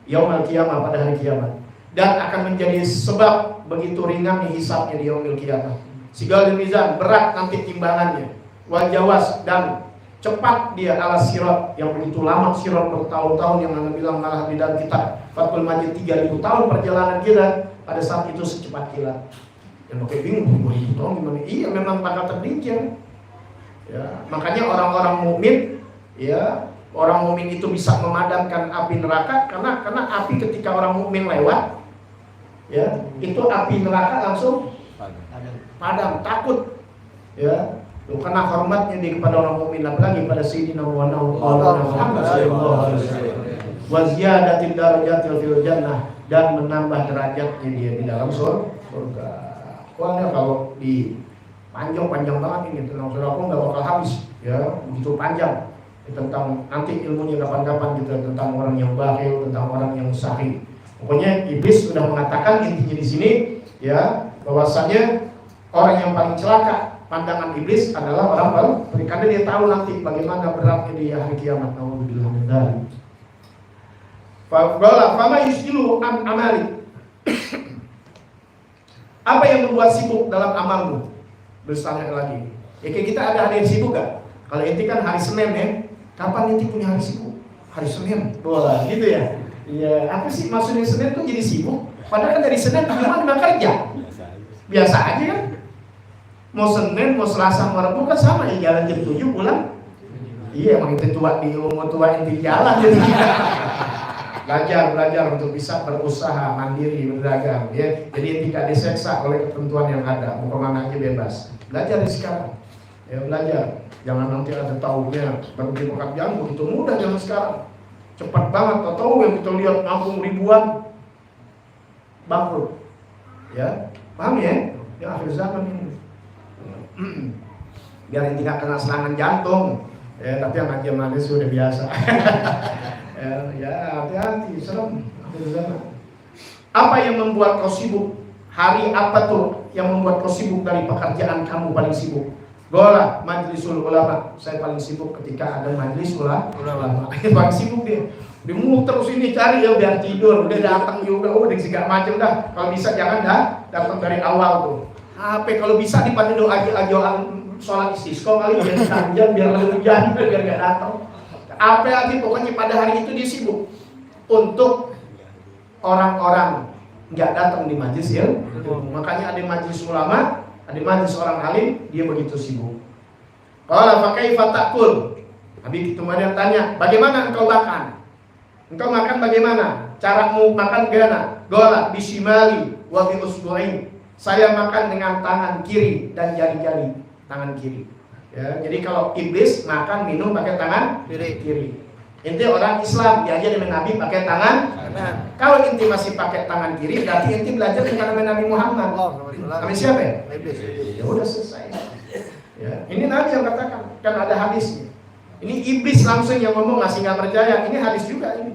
yaumil qiyamah, pada hari kiamat, dan akan menjadi sebab begitu ringannya hisabnya di yaumil qiyamah. Sigal mizan, berat nanti timbangannya. Wal jawas, dan cepat dia ala sirat, yang begitu lama sirat bertahun-tahun, yang Anda bilang malah di dalam kitab Fathul Majid 3.000 tahun perjalanan kita, pada saat itu secepat kilat. Yang pakai bingung, 2.000 tahun gimana? Iya, memang bakal terdingin. Ya, makanya orang-orang mukmin, ya, orang mukmin itu bisa memadamkan api neraka karena api ketika orang mukmin lewat, ya, itu api neraka langsung padam, takut, ya. Karena hormatnya dia kepada orang mukmin, apalagi pada Sayyidina Muhammad sallallahu alaihi wasallam. Wa ziyadatil darajatil fil jannah, dan menambah derajatnya dia di dalam surga. Wah, kalau di panjang banget ini tentang surga pun enggak bakal habis, ya, begitu panjang. Tentang nanti ilmunya kapan-kapan gitu, tentang orang yang bakhil, tentang orang yang sahih. Pokoknya iblis sudah mengatakan intinya di sini, ya, bahwasanya orang yang paling celaka pandangan iblis adalah orang baru, karena dia tahu nanti bagaimana beratnya di hari kiamat. Nauzubillah min dzalik. Fama yusjilu an amali. Apa yang membuat sibuk dalam amalmu? Bertanya lagi. Ya, kayak kita ada hari yang sibuk gak? Kalau inti kan hari Senin ya. Kapan inti punya hari sibuk? Hari Senin. Wah, gitu ya. Iya, apa sih maksudnya Senin tuh jadi sibuk? Padahal kan dari Senin gimana kerja? Biasa aja kan? Mau Senin, mau Selasa, mau Rabu kan sama ya, jalan jam 7 pulang. Iya, emang itu tua di umur tua yang di jalan jadi. belajar untuk bisa berusaha mandiri, berdagang, ya. Jadi tidak diseksa oleh ketentuan yang ada, mau kemana aja bebas. Belajar dari sekarang, ya belajar. Jangan nanti ada tahunya baru dipekerjaan begitu mudah zaman sekarang, cepat banget. Tahu yang kita lihat ngampung ribuan bangkrut, ya paham ya? Ya akhir zaman ini. Biar yang tidak kena serangan jantung, ya tapi yang ngaji manis sudah biasa. Ya hati-hati, serem. Apa yang membuat kau sibuk? Hari apa tuh yang membuat kau sibuk dari pekerjaan kamu paling sibuk? Gola majlisul ulama. Saya paling sibuk ketika ada majlis ulama. Paling sibuk dia. Dia terus ini cari ya biar tidur, udah datang juga, udah segala macam dah. Kalau bisa jangan datang dari awal tuh. Apa kalau bisa dipandu ajoan sholat istisqa kali biar hujan biar hujan biar nggak datang. Apa lagi pokoknya pada hari itu dia sibuk untuk orang-orang nggak datang di majlis ya. Makanya ada majlis ulama, ada majlis orang alim, dia begitu sibuk. Qala fa kaifa ta'kul? Nabi kemudian tanya, bagaimana engkau makan? Engkau makan bagaimana? Caramu makan gimana? Qala bisimali wa bi usbu'in. Saya makan dengan tangan kiri dan jari-jari tangan kiri. Ya, jadi kalau iblis makan minum pakai tangan kiri. Inti orang Islam diajar dengan Nabi pakai tangan kanan. Kalau inti masih pakai tangan kiri, berarti inti belajar dengan Nabi Muhammad. Nabi siapa ya? Iblis. Ya udah selesai. Ya, ini Nabi yang katakan, kan ada hadisnya. Ini iblis langsung yang ngomong, masih nggak percaya. Ini hadis juga ini.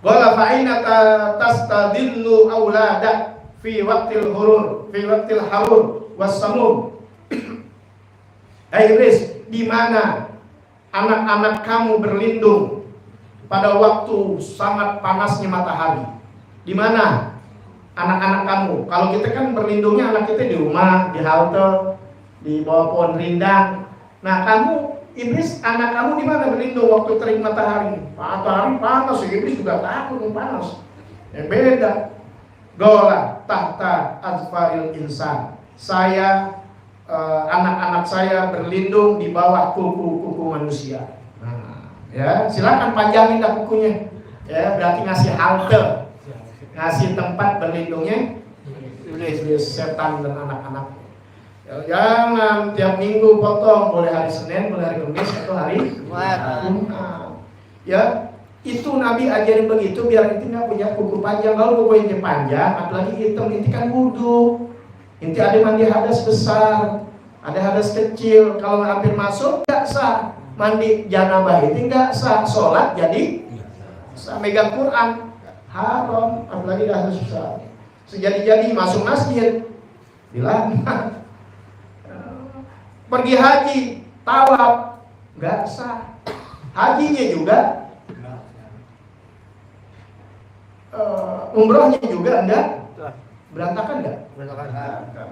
Wala fa'ina tastadillu auladak fi waqtil hurur, fi waqtil harur wassamum. Hai iblis, di mana anak-anak kamu berlindung pada waktu sangat panasnya matahari? Di mana anak-anak kamu? Kalau kita kan berlindungnya anak kita di rumah, di halte, di bawah pohon rindang. Nah, kamu iblis, anak kamu di mana berlindung waktu terik matahari? Matahari panas, iblis juga takut panas. Yang beda. Gola tahta azfaril insan. Saya anak-anak saya berlindung di bawah kuku-kuku manusia. Nah, ya, silakan panjangin dah kukunya. Ya, berarti ngasih halte, ngasih tempat berlindungnya iblis, setan dan anak-anak. Ya, jangan tiap minggu potong, boleh hari Senin, boleh hari Kamis atau hari Jumat. Ya, itu Nabi ajarin begitu biar inti nggak punya kuku panjang. Kalau kuku inti panjang, apalagi hitam, inti kan wudu. Inti ada mandi hadas besar, ada hadas kecil. Kalau hampir masuk nggak sah. Mandi janabah itu nggak sah. Sholat jadi sah. Megang Quran haram, apalagi hadas besar. Sejadi-jadi masuk masjid dilarang. Pergi haji tawaf nggak sah. Hajinya juga, umrohnya juga enggak. Berantakan nggak? Berantakan.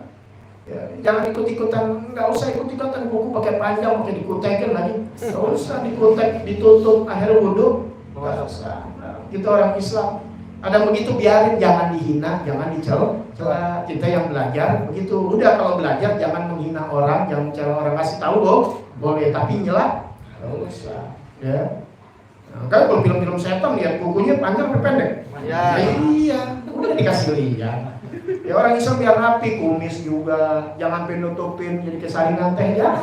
Ya, jangan ikut-ikutan, nggak usah ikut-ikutan kuku pakai panjang, pakai dikutekin lagi. Nggak usah dikutek, ditutup akhir wudhu. Nggak usah. Kita orang Islam. Ada begitu biarin, jangan dihina, jangan dicela. Kita yang belajar begitu. Udah kalau belajar jangan menghina orang, jangan mencela orang. Kasih tahu loh, boleh, tapi nyela nggak usah. Ya. Nah, kan kalau film-film setan lihat kukunya panjang atau pendek? Ya. Iya, udah dikasih lihat. Ya orang Islam biar rapi, kumis juga, jangan penutupin jadi kesaringan teh ya.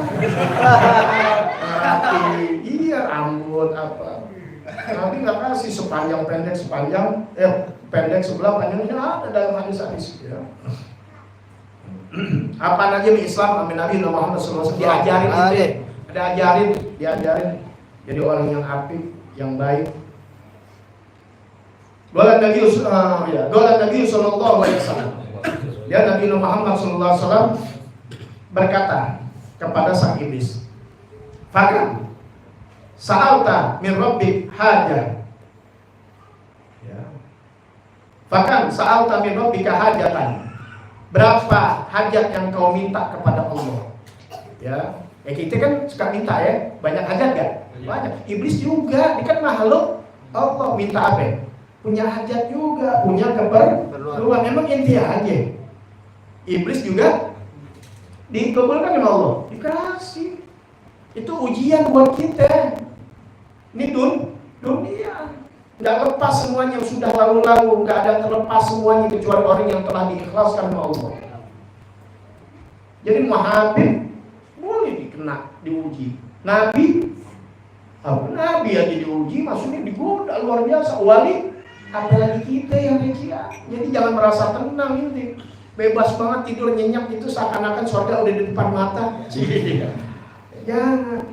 Rapi, iya rambut apa. Nabi nggak kasih sepanjang pendek sepanjang, pendek sebelah panjangnya ada dalam hadis-hadis. Ya. Apa aja Islam, Nabi Muhammad SAW diajarin, diajarin jadi orang yang apik, yang baik. Doa Nabi Sallallahu Alaihi Wasallam. Ya, Nabi Muhammad Sallallahu Alaihi Wasallam berkata kepada sang iblis, "Fakam sa'alta min rabbik hajah." Ya. Fakam sa'alta min rabbika hajatan. Berapa hajat yang kau minta kepada Allah? Ya, kita kan suka minta ya, banyak hajat kan? Banyak. Iblis juga, dia kan makhluk Allah, minta apa? Punya hajat juga, punya keperluan. Memang inti aja. Iblis juga dikabulkan oleh Allah, dikasih. Itu ujian buat kita. Ini dunia Nggak lepas semuanya, sudah lalu-lalu, nggak ada terlepas semuanya kecuali orang yang telah diikhlaskan oleh Allah. Jadi Habib boleh diuji. Nabi aja diuji, maksudnya digoda luar biasa. Wali, apalagi kita yang rekia. Jadi jangan merasa tenang ini. Bebas banget tidur nyenyak itu seakan-akan surga udah di depan mata. Jangan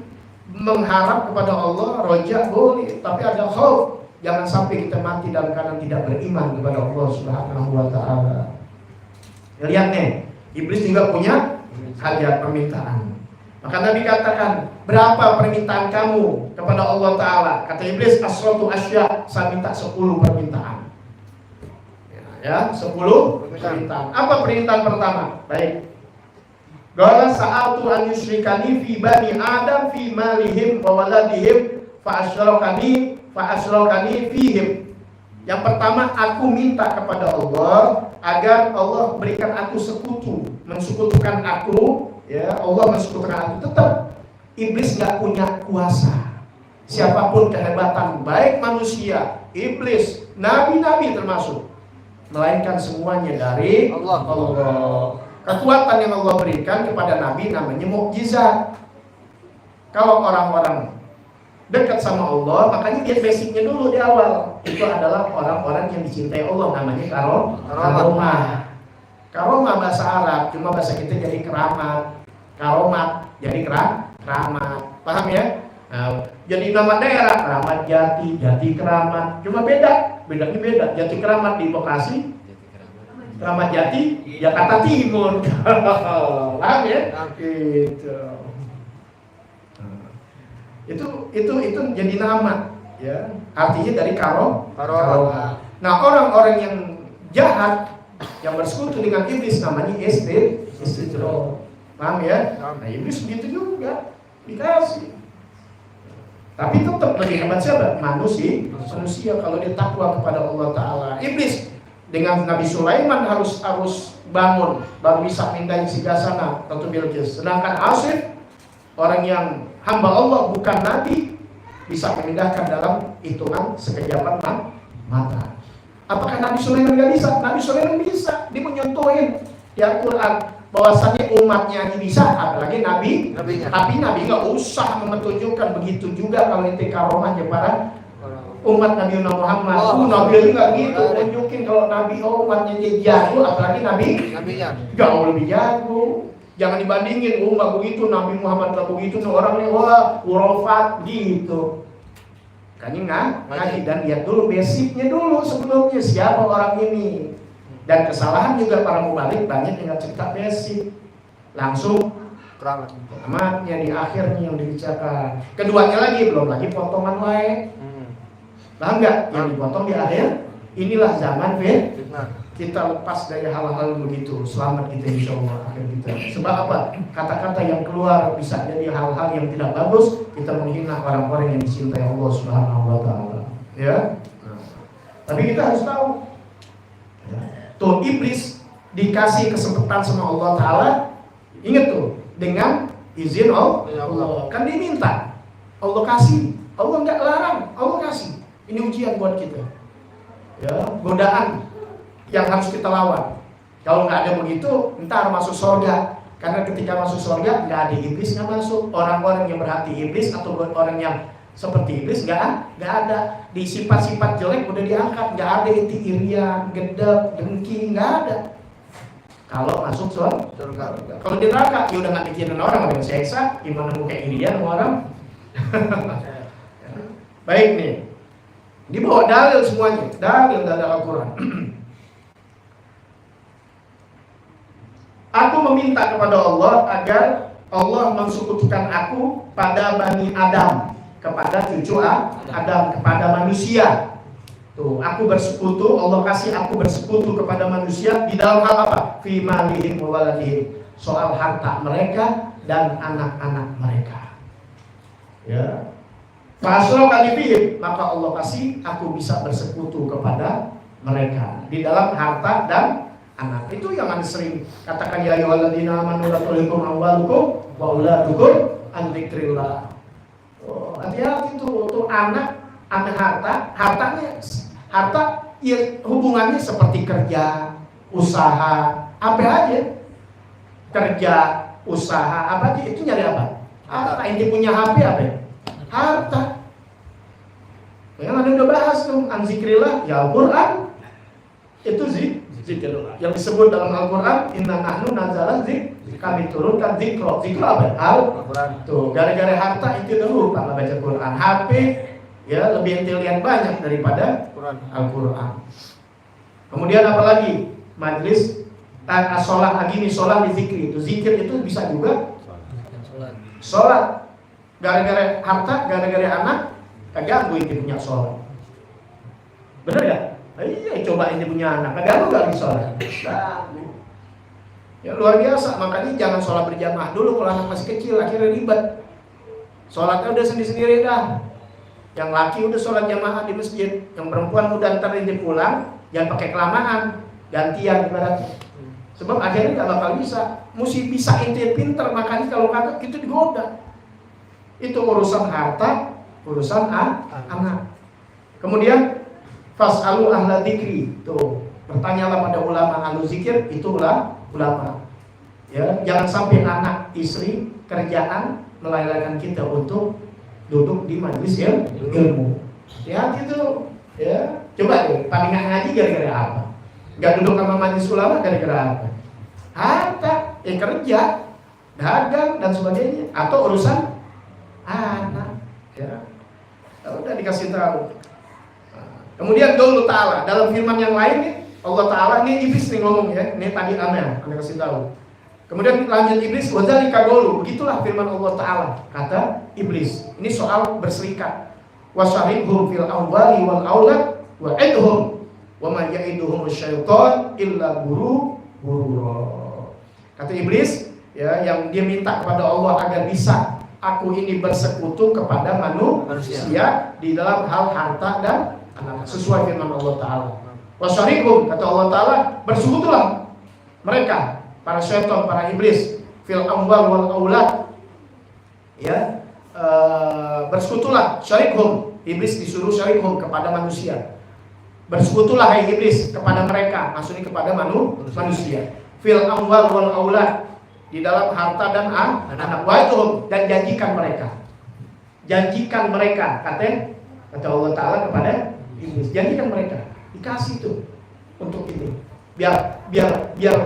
mengharap kepada Allah, roja boleh, tapi ada khauf. Jangan sampai kita mati dalam keadaan tidak beriman kepada Allah Subhanahu wa taala. Lihat nih, iblis juga punya hajat permintaan. Maka Nabi katakan, berapa permintaan kamu kepada Allah Ta'ala? Kata iblis, asratu asya, saya minta 10 permintaan. Ya, 10 permintaan. Apa permintaan pertama? Baik. Qala sa'altu an yusyrikani fi bani Adam fi malihim wa waladihim fa asyrokani fihim. Yang pertama, aku minta kepada Allah agar Allah berikan aku sekutu, mensekutukan aku. Ya, Allah mensekutukan aku. Tetap iblis nggak punya kuasa. Siapapun kehebatan, baik manusia, iblis, nabi-nabi termasuk, melainkan semuanya dari Allah. Kekuatan yang Allah berikan kepada nabi namanya mukjizat. Kalau orang-orang dekat sama Allah, makanya dia basicnya dulu di awal itu adalah orang-orang yang dicintai Allah, namanya karomah. Karomah bahasa Arab, cuma bahasa kita jadi keramat. Karomat jadi keramat, paham ya? Nah, jadi nama daerah Keramat Jati, Jati Keramat, cuma bedanya beda. Jati Keramat di Bekasi, Keramat Jati Jakarta Timur. Paham ya? Itu jadi nama, ya. Artinya dari karomah. Nah, orang-orang yang jahat yang bersekutu dengan iblis namanya istidroj. Paham ya? Nah, iblis begitu juga dikasih. Tapi tetap lebih hebat siapa? Manusia kalau dia takwa kepada Allah Ta'ala. Iblis dengan Nabi Sulaiman harus bangun baru bisa mindahin Sigasana Ratu Bilqis. Sedangkan Asif, orang yang hamba Allah bukan Nabi, bisa memindahkan dalam hitungan sekejapan mata. Apakah Nabi Sulaiman nggak bisa? Nabi Sulaiman bisa. Dia menyentuhin di Al-Quran bahwasannya umatnya ini bisa, apalagi nabinya. Tapi Nabi nggak usah menunjukkan begitu juga kalau itu karomahnya para umat Nabi Muhammad. Nabi nggak gitu tunjukin kalau Nabi umatnya dia jago, apalagi nabinya jauh lebih jago. Jangan dibandingin nggak begitu, Nabi Muhammad nggak begitu, orangnya wah urofat gitu. Kan ngaji dan lihat dulu basicnya dulu sebelumnya siapa orang ini. Dan kesalahan juga para mubalik banyak yang cerita basic, langsung keramatnya di akhirnya yang dibicarakan. Keduanya lagi belum lagi potongan wae. Paham nggak? Yang dipotong di akhir. Inilah zaman kita lepas dari hal-hal begitu. Selamat kita insya Allah akhir kita. Sebab apa? Kata-kata yang keluar bisa jadi hal-hal yang tidak bagus. Kita menghina orang-orang yang dicintai Allah Subhanahu wa taala. Ya. Tapi kita harus tahu. Tuh iblis dikasih kesempatan sama Allah Ta'ala. Ingat tuh, dengan izin Allah. Kan dia minta, Allah kasih. Allah nggak larang, Allah kasih. Ini ujian buat kita, ya, godaan yang harus kita lawan. Kalau nggak ada begitu, ntar masuk surga. Karena ketika masuk surga nggak ada iblis nggak masuk. Orang-orang yang berhati iblis atau orang yang seperti iblis nggak ada. Di sifat-sifat jelek udah diangkat, nggak ada itu irian, gedek, dengki, nggak ada. Kalau masuk surga. Kalau di neraka ya udah nggak mikirin orang, ada yang seksa, gimana mau kayak irian sama orang. Baik nih, dibawa dalil semuanya, dalil dari Al-Quran. Aku meminta kepada Allah agar Allah mensekutukan aku pada Bani Adam, kepada cucu Adam, kepada manusia. Tuh, aku bersekutu, Allah kasih aku bersekutu kepada manusia di dalam hal apa? Fi malihim wa waladihim. Soal harta mereka dan anak-anak mereka. Ya. Fasrokani fihim, maka Allah kasih aku bisa bersekutu kepada mereka di dalam harta dan anak. Itu yang Anda sering katakan, ya ayyuhalladzina amanu la tulhikum amwalukum wa auladukum an dzikrillah. Hati-hati tuh anak sama harta ya hubungannya seperti kerja, usaha, apa aja. Kerja, usaha, apa aja itu nyari apa? Harta. Inti punya HP apa? Harta. Yang ada udah bahas tuh, zikrillah, ya Al-Quran. Itu zikrillah. Yang disebut dalam Al-Quran, inna nahnu nazala kami turunkan zikro. Zikro apa? Al-Quran. Tuh, gara-gara harta itu dulu lupa baca Quran. HP ya lebih intelligen banyak daripada Al-Quran. Kemudian apa lagi? Majlis sholat lagi nih, sholat di zikir itu. Zikir itu bisa juga sholat. Gara-gara harta, gara-gara anak, kagak gue ini punya sholat. Bener gak? Iya, coba ini punya anak, kagak gak lagi sholat. Ya luar biasa, makanya jangan sholat berjamaah dulu kalau anak masih kecil, akhirnya ribet. Sholatnya udah sendiri-sendiri dah. Yang laki udah sholat jamaah di masjid, yang perempuan udah ntar dia pulang, jangan pakai kelamaan, gantian ibaratnya. Sebab akhirnya gak bakal bisa. Mesti bisa inti pinter, makanya kalau kagak gitu digoda. Itu urusan harta, urusan anak. Kemudian fas'alu ahla dzikri. Tuh, bertanyalah pada ulama ahlu zikir, itulah ulama. Ya, jangan sampai anak, istri, kerjaan melalaikan kita untuk duduk di majelis ilmu. Ya gitu. Ya, coba deh, paling nggak ngaji gara-gara apa? Nggak duduk sama majelis ulama gara-gara apa? Harta, kerja, dagang dan sebagainya, atau urusan anak. Ya, udah dikasih tahu. Kemudian qaulu ta'ala, dalam firman yang lain nih, Allah Ta'ala, ini iblis nih ngomong ya, ini tadi Anda kasih tahu. Kemudian lanjut iblis, wadzalika qaulu, begitulah firman Allah Ta'ala, kata iblis. Ini soal berserikat. Wasyarihum fil awwali wal aulad wa'idhum wa ma ya'iduhum syaitan illa gurura. Kata iblis, ya, yang dia minta kepada Allah agar bisa aku ini bersekutu kepada manusia di dalam hal harta dan anak, sesuai firman Allah Ta'ala. Wasyarikum, kata Allah Ta'ala, bersekutulah mereka, para syaitan, para iblis, fil amwal wal aulad, ya, bersekutulah, syarikhum, iblis disuruh syarikhum kepada manusia. Bersekutulah hai iblis kepada mereka, maksudnya kepada manusia. Fil amwal wal aulad, di dalam harta dan anak, wa'idhum, dan janjikan mereka, kata Allah Ta'ala kepada iblis, janjikan mereka, dikasih tuh untuk ini, biar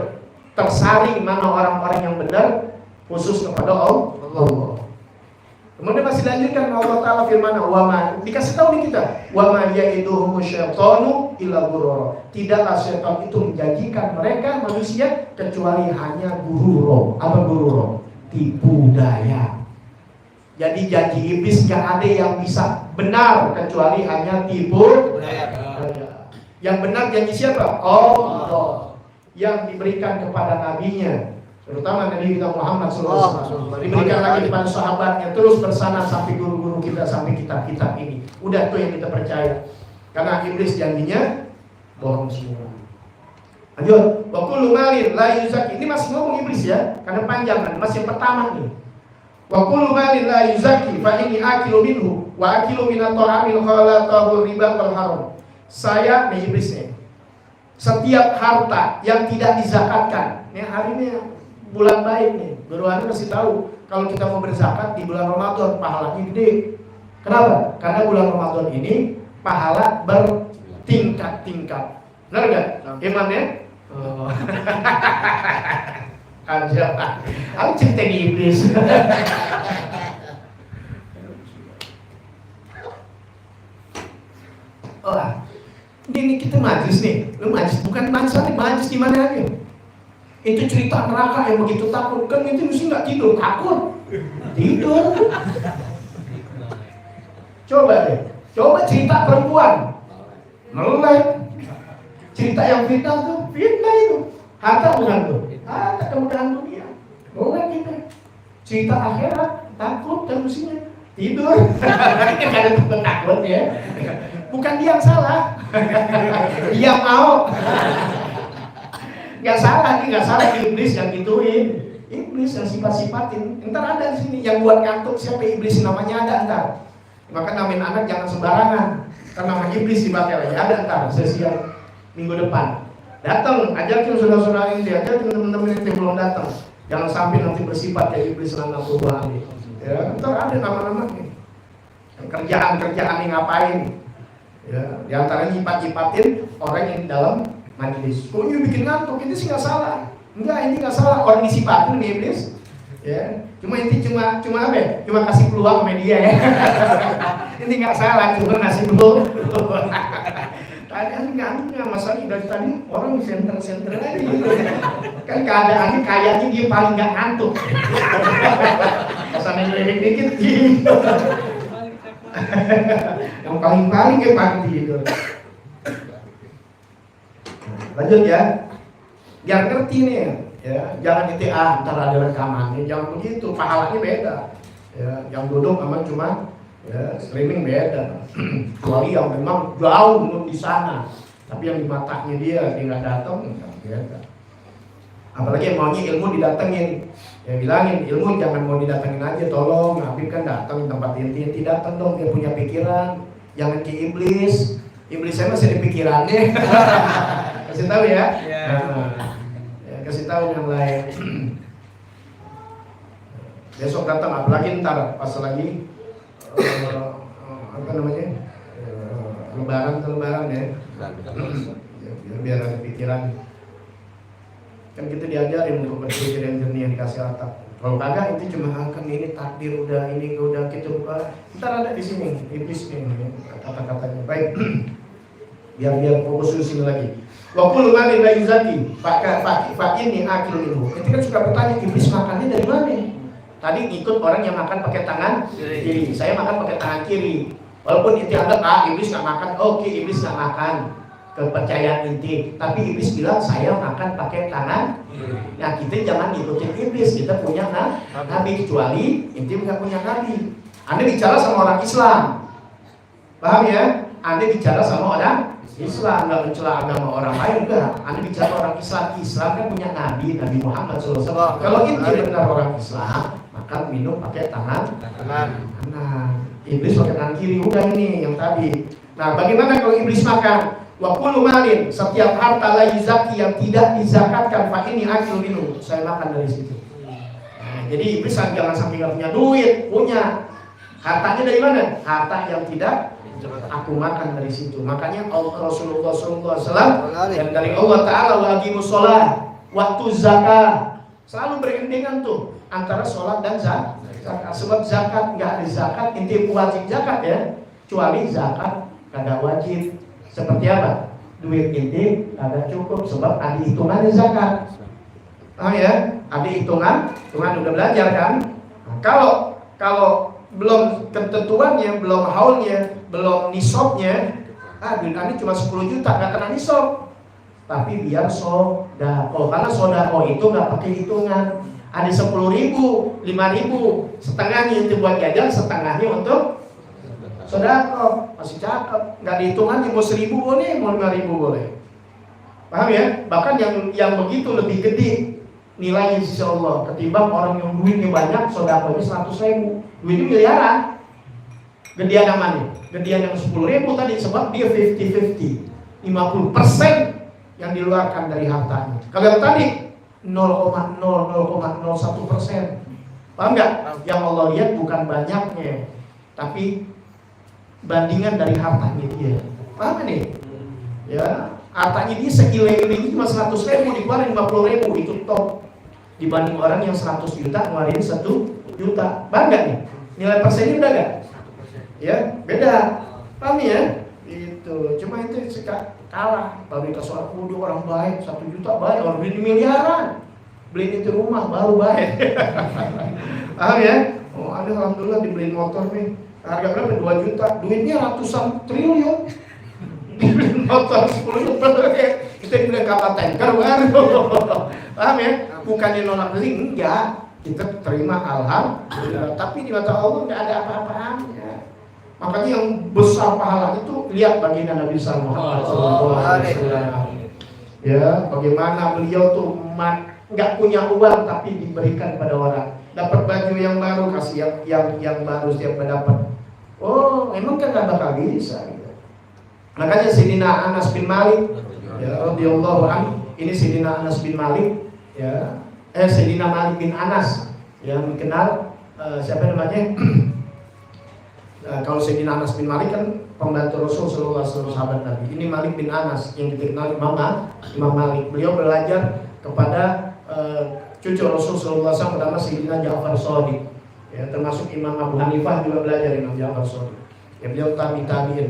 tersaring mana orang-orang yang benar, khusus kepada Allah. Kemudian masih dilanjutkan Allah Ta'ala firman, dikasih tahu nih kita, wa ma ya'iduhum syaitanu illa ghurura. Tidaklah syaitan itu menjanjikan mereka manusia kecuali hanya gururo. Apa gururo? Tipu daya. Jadi janji iblis gak ada yang bisa benar kecuali hanya tipu daya. Yang benar janji siapa? Allah, yang diberikan kepada nabinya, terutama Nabi kita Muhammad SAW, diberikan lagi kepada sahabatnya, terus bersana sampai guru-guru kita, sampai kitab-kitab ini. Udah tuh yang kita percaya. Karena iblis janjinya bohong semua. Lanjut, wa kullu malin la yuzaki. Ini masih ngomong iblis ya, karena panjang kan, masih yang pertama nih. Wa kullu malin la yuzaki fa inni akilu minhu wa akilu min at-ta'amil khalatahu riba wal haram. Saya nih iblisnya. Setiap harta yang tidak dizakatkan. Nih hari ini bulan baik nih. Guru Anda kasih tahu kalau kita mau berzakat di bulan Ramadan pahalanya gede. Kenapa? Karena bulan Ramadan ini pahala bertingkat-tingkat. Benar enggak? Imannya? Oh. Aku cerita di iblis. Ini kita majlis nih. Lu majlis bukan bangsa nih, majlis di mana aja. Itu cerita neraka yang begitu takut. Kan itu mesti nggak tidur, takut. Tidur. Coba deh. Coba cerita perempuan. Melek. Cerita yang fitnah tuh, fitnah itu. Harta bukan tuh. Harta kemudahan dunia. Bukan kita. Cerita akhirat, takut dan mestinya tidur. Kan ada takut ya. Bukan dia yang salah. Dia mau. Gak salah, ini gak salah iblis yang gituin. Iblis yang sifat-sifatin. Ntar ada di sini yang buat kantuk siapa iblis namanya ada ntar. Maka namain anak jangan sembarangan, karena nama iblis dipakai lagi. Ada ntar sesi minggu depan. Datang, ajakin saudara-saudara ini, ajakin teman-teman yang belum datang. Jangan sampai nanti bersifat kayak iblis lanatullah. Ya, ntar ada nama-namanya. Kerjaan-kerjaan yang ngapain? Ya, diantaranya nyipat-nyipatin orang yang dalam majelis. Kok ini bikin ngantuk? Ini sih nggak salah. Enggak, ini nggak salah. Orang disipatin nih iblis. Ya, cuma apa ya? Cuma kasih peluang media ya. Ini nggak salah, cuma ngasih peluang. Tadi ngantuknya masalahnya dari tadi orang center aja gitu. Kan keadaannya kayaknya dia paling nggak ngantuk. Kesannya lebih dikit gitu. Yang paling kayak pagi gitu. Lanjut ya. Biar ngerti nih ya, jangan itu ntar ada rekamannya, jangan begitu, pahalanya beda. Ya, yang duduk sama cuma ya, streaming beda. Kecuali yang memang jauh di sana, tapi yang di matanya dia nggak datang, beda. Apalagi yang maunya ilmu didatengin, ya bilangin ilmu jangan mau didatengin aja, tolong. Habib kan datang tempat inti datang dong, dia punya pikiran, jangan ke iblis. Iblis saya masih di pikirannya. Kasih tahu ya. Nah, ya kasih tahu yang lain. Besok datang, apalagi ntar pas lagi apa namanya lebaran ya, biar ada pikiran. Kan kita diajarin untuk berpikir yang jernih, yang dikasih otak. Kalau kagak itu cuma akan ini takdir udah ini udah kita buka. Ntar ada di sini iblis nih kata-katanya. Baik. biar fokus di sini lagi. Wa kullu ma la yuzaki fa inni akil minhu. Kita kan suka bertanya iblis makannya dari mana? Tadi ikut orang yang makan pakai tangan kiri. Saya makan pakai tangan kiri. Walaupun itu ada iblis nggak makan. Oke, iblis nggak makan. Kepercayaan inti. Tapi iblis bilang saya makan pakai tangan. Nah kita jangan ikutin iblis. Kita punya nabi, kecuali inti nggak punya nabi. Anda bicara sama orang Islam, paham ya? Anda bicara sama orang Islam, nggak mencela agama orang lain, enggak. Anda bicara orang Islam. Islam kan punya Nabi Muhammad SAW. Kalau inti benar orang Islam, maka minum pakai tangan kanan. Iblis pakai tangan kiri. Udah ini yang tadi. Nah, bagaimana kalau iblis makan? Wa kullu malin, setiap harta la yuzaki yang tidak dizakatkan, fa ini akil minum. Saya makan dari situ. Nah, jadi iblis jangan sampai nggak punya duit, punya. Hartanya dari mana? Harta yang tidak aku makan dari situ. Makanya Rasulullah SAW dan dari Allah Ta'ala wa aqimus sholat waktu zakat selalu beriringan tuh antara sholat dan zakat. Sebab zakat nggak ada zakat, inti wajib zakat ya. Kecuali zakat kagak wajib. Seperti apa? Duit inti kagak cukup sebab ada hitungannya zakat. Ya, ada hitungan udah belajar kan? Nah, kalau belum ketentuannya, belum haulnya, belum nisabnya, duit ini cuma 10 juta, nggak kena nisab. Tapi biar sodako, karena sodako itu nggak pakai hitungan. Ada 10.000, 5.000, setengahnya itu buat jajan, setengahnya untuk sodako. Masih cakep, nggak dihitungan, mau 1.000 boleh, mau 5.000 boleh. Paham ya? Bahkan yang begitu lebih gede nilainya sisi Allah ketimbang orang yang duitnya banyak, sodakonya 100.000. Duitnya miliaran. Gedean yang mana? Gedean yang 10.000 tadi, sebab dia 50-50, 50% yang diluarkan dari hartanya. Kalau yang tadi 0,01%. Paham nggak? Yang Allah lihat bukan banyaknya, tapi bandingan dari hartanya dia. Paham nih? Ya, hartanya dia sekile-ile cuma 100.000, dikeluarin 50.000, itu top. Dibanding orang yang 100 juta ngeluarin 1 juta. Paham nggak nih? Nilai persennya udah nggak? Ya, beda. Paham ya? Itu. Cuma itu kalah. Baru kita soal kudu orang baik 1 juta baik, orang beli miliaran. Beli itu rumah baru baik. Paham ya? Oh, ada alhamdulillah dibeliin motor nih. Harga berapa? 2 juta. Duitnya ratusan triliun. Dibeliin motor 10 juta. Kita bilang kapal tanker baru. Paham ya? Bukannya nolak beli, enggak. Kita terima alhamdulillah. Tapi di mata Allah enggak ada apa-apanya. Makanya yang besar pahala itu lihat baginda Nabi Muhammad SAW. Ya, bagaimana beliau tuh enggak punya uang tapi diberikan pada orang. Dapat baju yang baru kasih yang baru setiap dapat. Oh, emang kan nggak bakal bisa. Gitu. Makanya Sayyidina Anas bin Malik, ya radhiyallahu anhu, ini Sayyidina Anas bin Malik, ya, Sayyidina Malik bin Anas yang dikenal siapa namanya? Kalau Sayyidina Anas bin Malik kan pembantu Rasul sallallahu alaihi wasallam, sahabat Nabi. Ini Malik bin Anas yang dikenal Imam Malik. Beliau belajar kepada cucu Rasul sallallahu alaihi wasallam bernama Sayyidina Ja'far Shadiq. Ya, termasuk Imam Abu Hanifah juga belajar Imam Ja'far Shadiq. Ya, beliau tabi'in.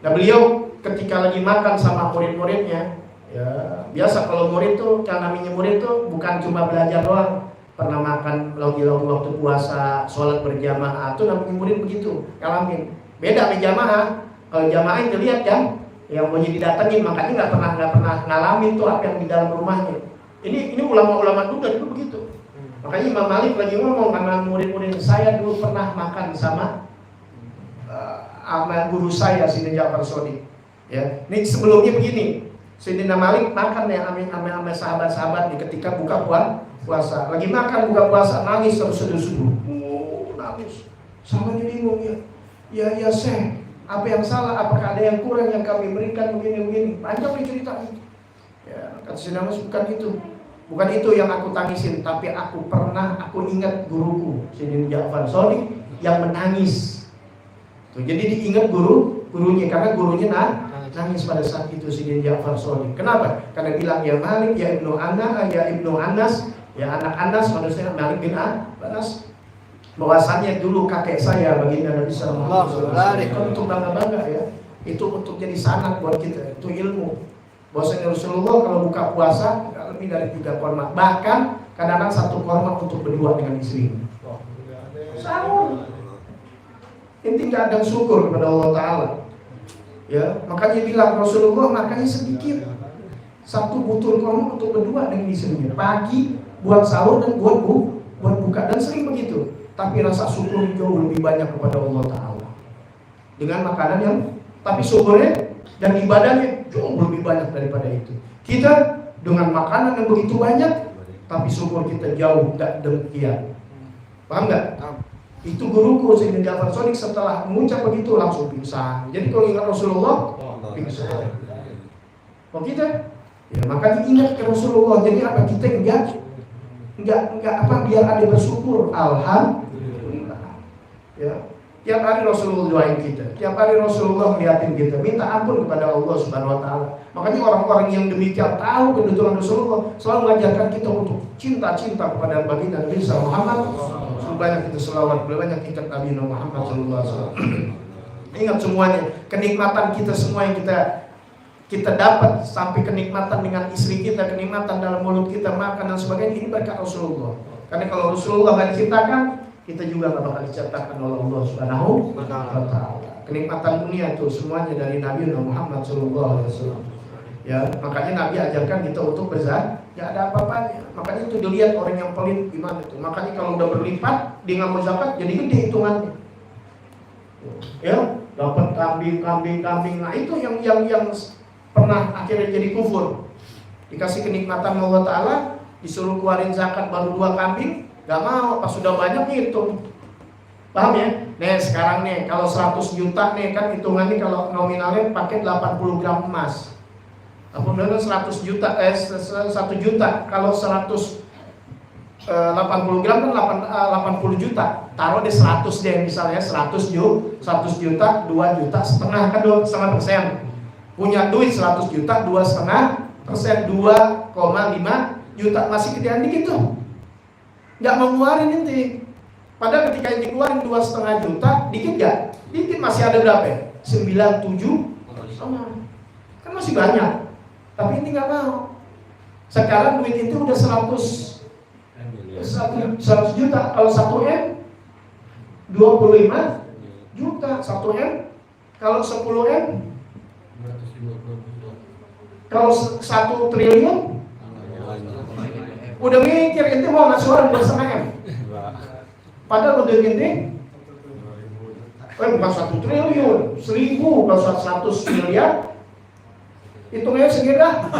Nah, beliau ketika lagi makan sama murid-muridnya, ya biasa kalau murid tuh, kalau namanya murid tuh bukan cuma belajar doang. Pernah makan lagi-lagi waktu puasa, sholat berjamaah, itu namanya murid begitu, ngalamin. Beda sama jamaah. Kalau jamaah itu lihat kan, yang mau didatengin, makanya nggak pernah ngalamin tuh apa yang di dalam rumahnya. Ini ulama-ulama dulu dari dulu begitu. Makanya Imam Malik lagi ngomong karena murid-murid saya dulu pernah makan sama guru saya Sayyidina Ja'far Shadiq. Ya, ini sebelumnya begini. Sayyidina Malik makan ya sama sahabat-sahabat nih ketika buka puasa. Lagi makan buka puasa nangis terus seduh-seduh. Oh, nangis. Sahabatnya bingung ya. Ya Syekh, apa yang salah? Apakah ada yang kurang yang kami berikan begini-begini? Panjang nih ceritanya. Ya, kata Sayyidina Mas bukan itu yang aku tangisin, tapi aku ingat guruku Sayyidina Ja'far Shadiq yang menangis. Tuh, jadi diingat gurunya karena gurunya nangis pada saat itu Sayyidina Ja'far Shadiq. Kenapa? Karena bilang ya Malik ya Ibnu Anas, ya anak Anas, maksudnya Malik bin Anas. Bahwasannya dulu kakek saya baginda Nabi sallallahu alaihi wasallam untuk bangga-bangga ya. Itu untuk jadi sanad buat kita, itu ilmu. Bahwasanya Rasulullah kalau buka puasa enggak lebih dari 3 korma. Bahkan kadang-kadang 1 korma untuk berdua dengan istri. Sahur. Inti enggak ada syukur kepada Allah Ta'ala. Ya, makanya bilang Rasulullah makanya sedikit 1 butul korma untuk berdua dengan istrinya. Pagi buat sahur dan buat buka, dan sering begitu. Tapi rasa syukur jauh lebih banyak kepada Allah Ta'ala dengan makanan yang, tapi syukurnya dan ibadahnya jauh lebih banyak daripada itu. Kita dengan makanan yang begitu banyak, tapi syukur kita jauh gak demikian. Paham gak? Itu guruku Sayyidina Ja'far Shadiq setelah mengucap begitu langsung pingsan. Jadi kalau ingat Rasulullah, pingsan. Kalau kita, ya makanya ingat ke Rasulullah. Jadi apa, kita enggak apa, biar ada bersyukur. Alhamdulillah. Ya, tiap hari Rasulullah doain kita, tiap hari Rasulullah ngeliatin kita, minta ampun kepada Allah Subhanahu Wa Taala. Makanya orang-orang yang demikian tahu kedudukan Rasulullah selalu mengajarkan kita untuk cinta kepada baginda Nabi Sallallahu Alaihi Wasallam. Banyak kita selawat, banyak ingat Nabi Muhammad Sallallahu Alaihi Wasallam. Ingat semuanya, kenikmatan kita semua yang kita dapat, sampai kenikmatan dengan istri kita, kenikmatan dalam mulut kita makan dan sebagainya, ini berkat Rasulullah. Karena kalau Rasulullah nggak diciptakan, kita juga nggak bakal dicatatkan oleh Allah Subhanahu wa Ta'ala. Kenikmatan dunia itu semuanya dari Nabi Muhammad Sallallahu Alaihi Wasallam. Ya, makanya Nabi ajarkan kita untuk berzakat, ya ada apa-apanya. Makanya itu dilihat orang yang pelit gimana itu. Makanya kalau udah berlipat, dia nggak mau zakat, jadi gede hitungannya. Ya, dapat kambing. Nah itu yang pernah akhirnya jadi kufur. Dikasih kenikmatan Allah Ta'ala, disuruh keluarin zakat baru 2 kambing. Gak mau, pas sudah banyak ngitung. Paham ya? Nih sekarang nih, kalau 100 juta nih kan hitungannya kalau nominalnya pakai 80 gram emas. Apabila 100 juta, 1 juta. Kalau 180 gram kan 80 juta. Taruh di 100 deh misalnya, 100 juta, 2 juta setengah kan 2,5%. Punya duit 100 juta, 2,5%, 2,5 juta. Masih gedean dikit tuh. Nggak mau ngeluarin inti. Padahal ketika yang dikeluarin 2,5 juta, dikit gak? Dikit, masih ada berapa ya? 97 kan masih banyak. Tapi ini nggak mau. Sekarang duit itu udah 100 juta. Kalau 1M 25 juta 1M. Kalau 10M, kalau 1 triliun, udah mikir itu mau ngasih orang 2,5M. Padahal udah gini, bukan 1 triliun, 1000, kalau 100 miliar, hitungnya segini dah.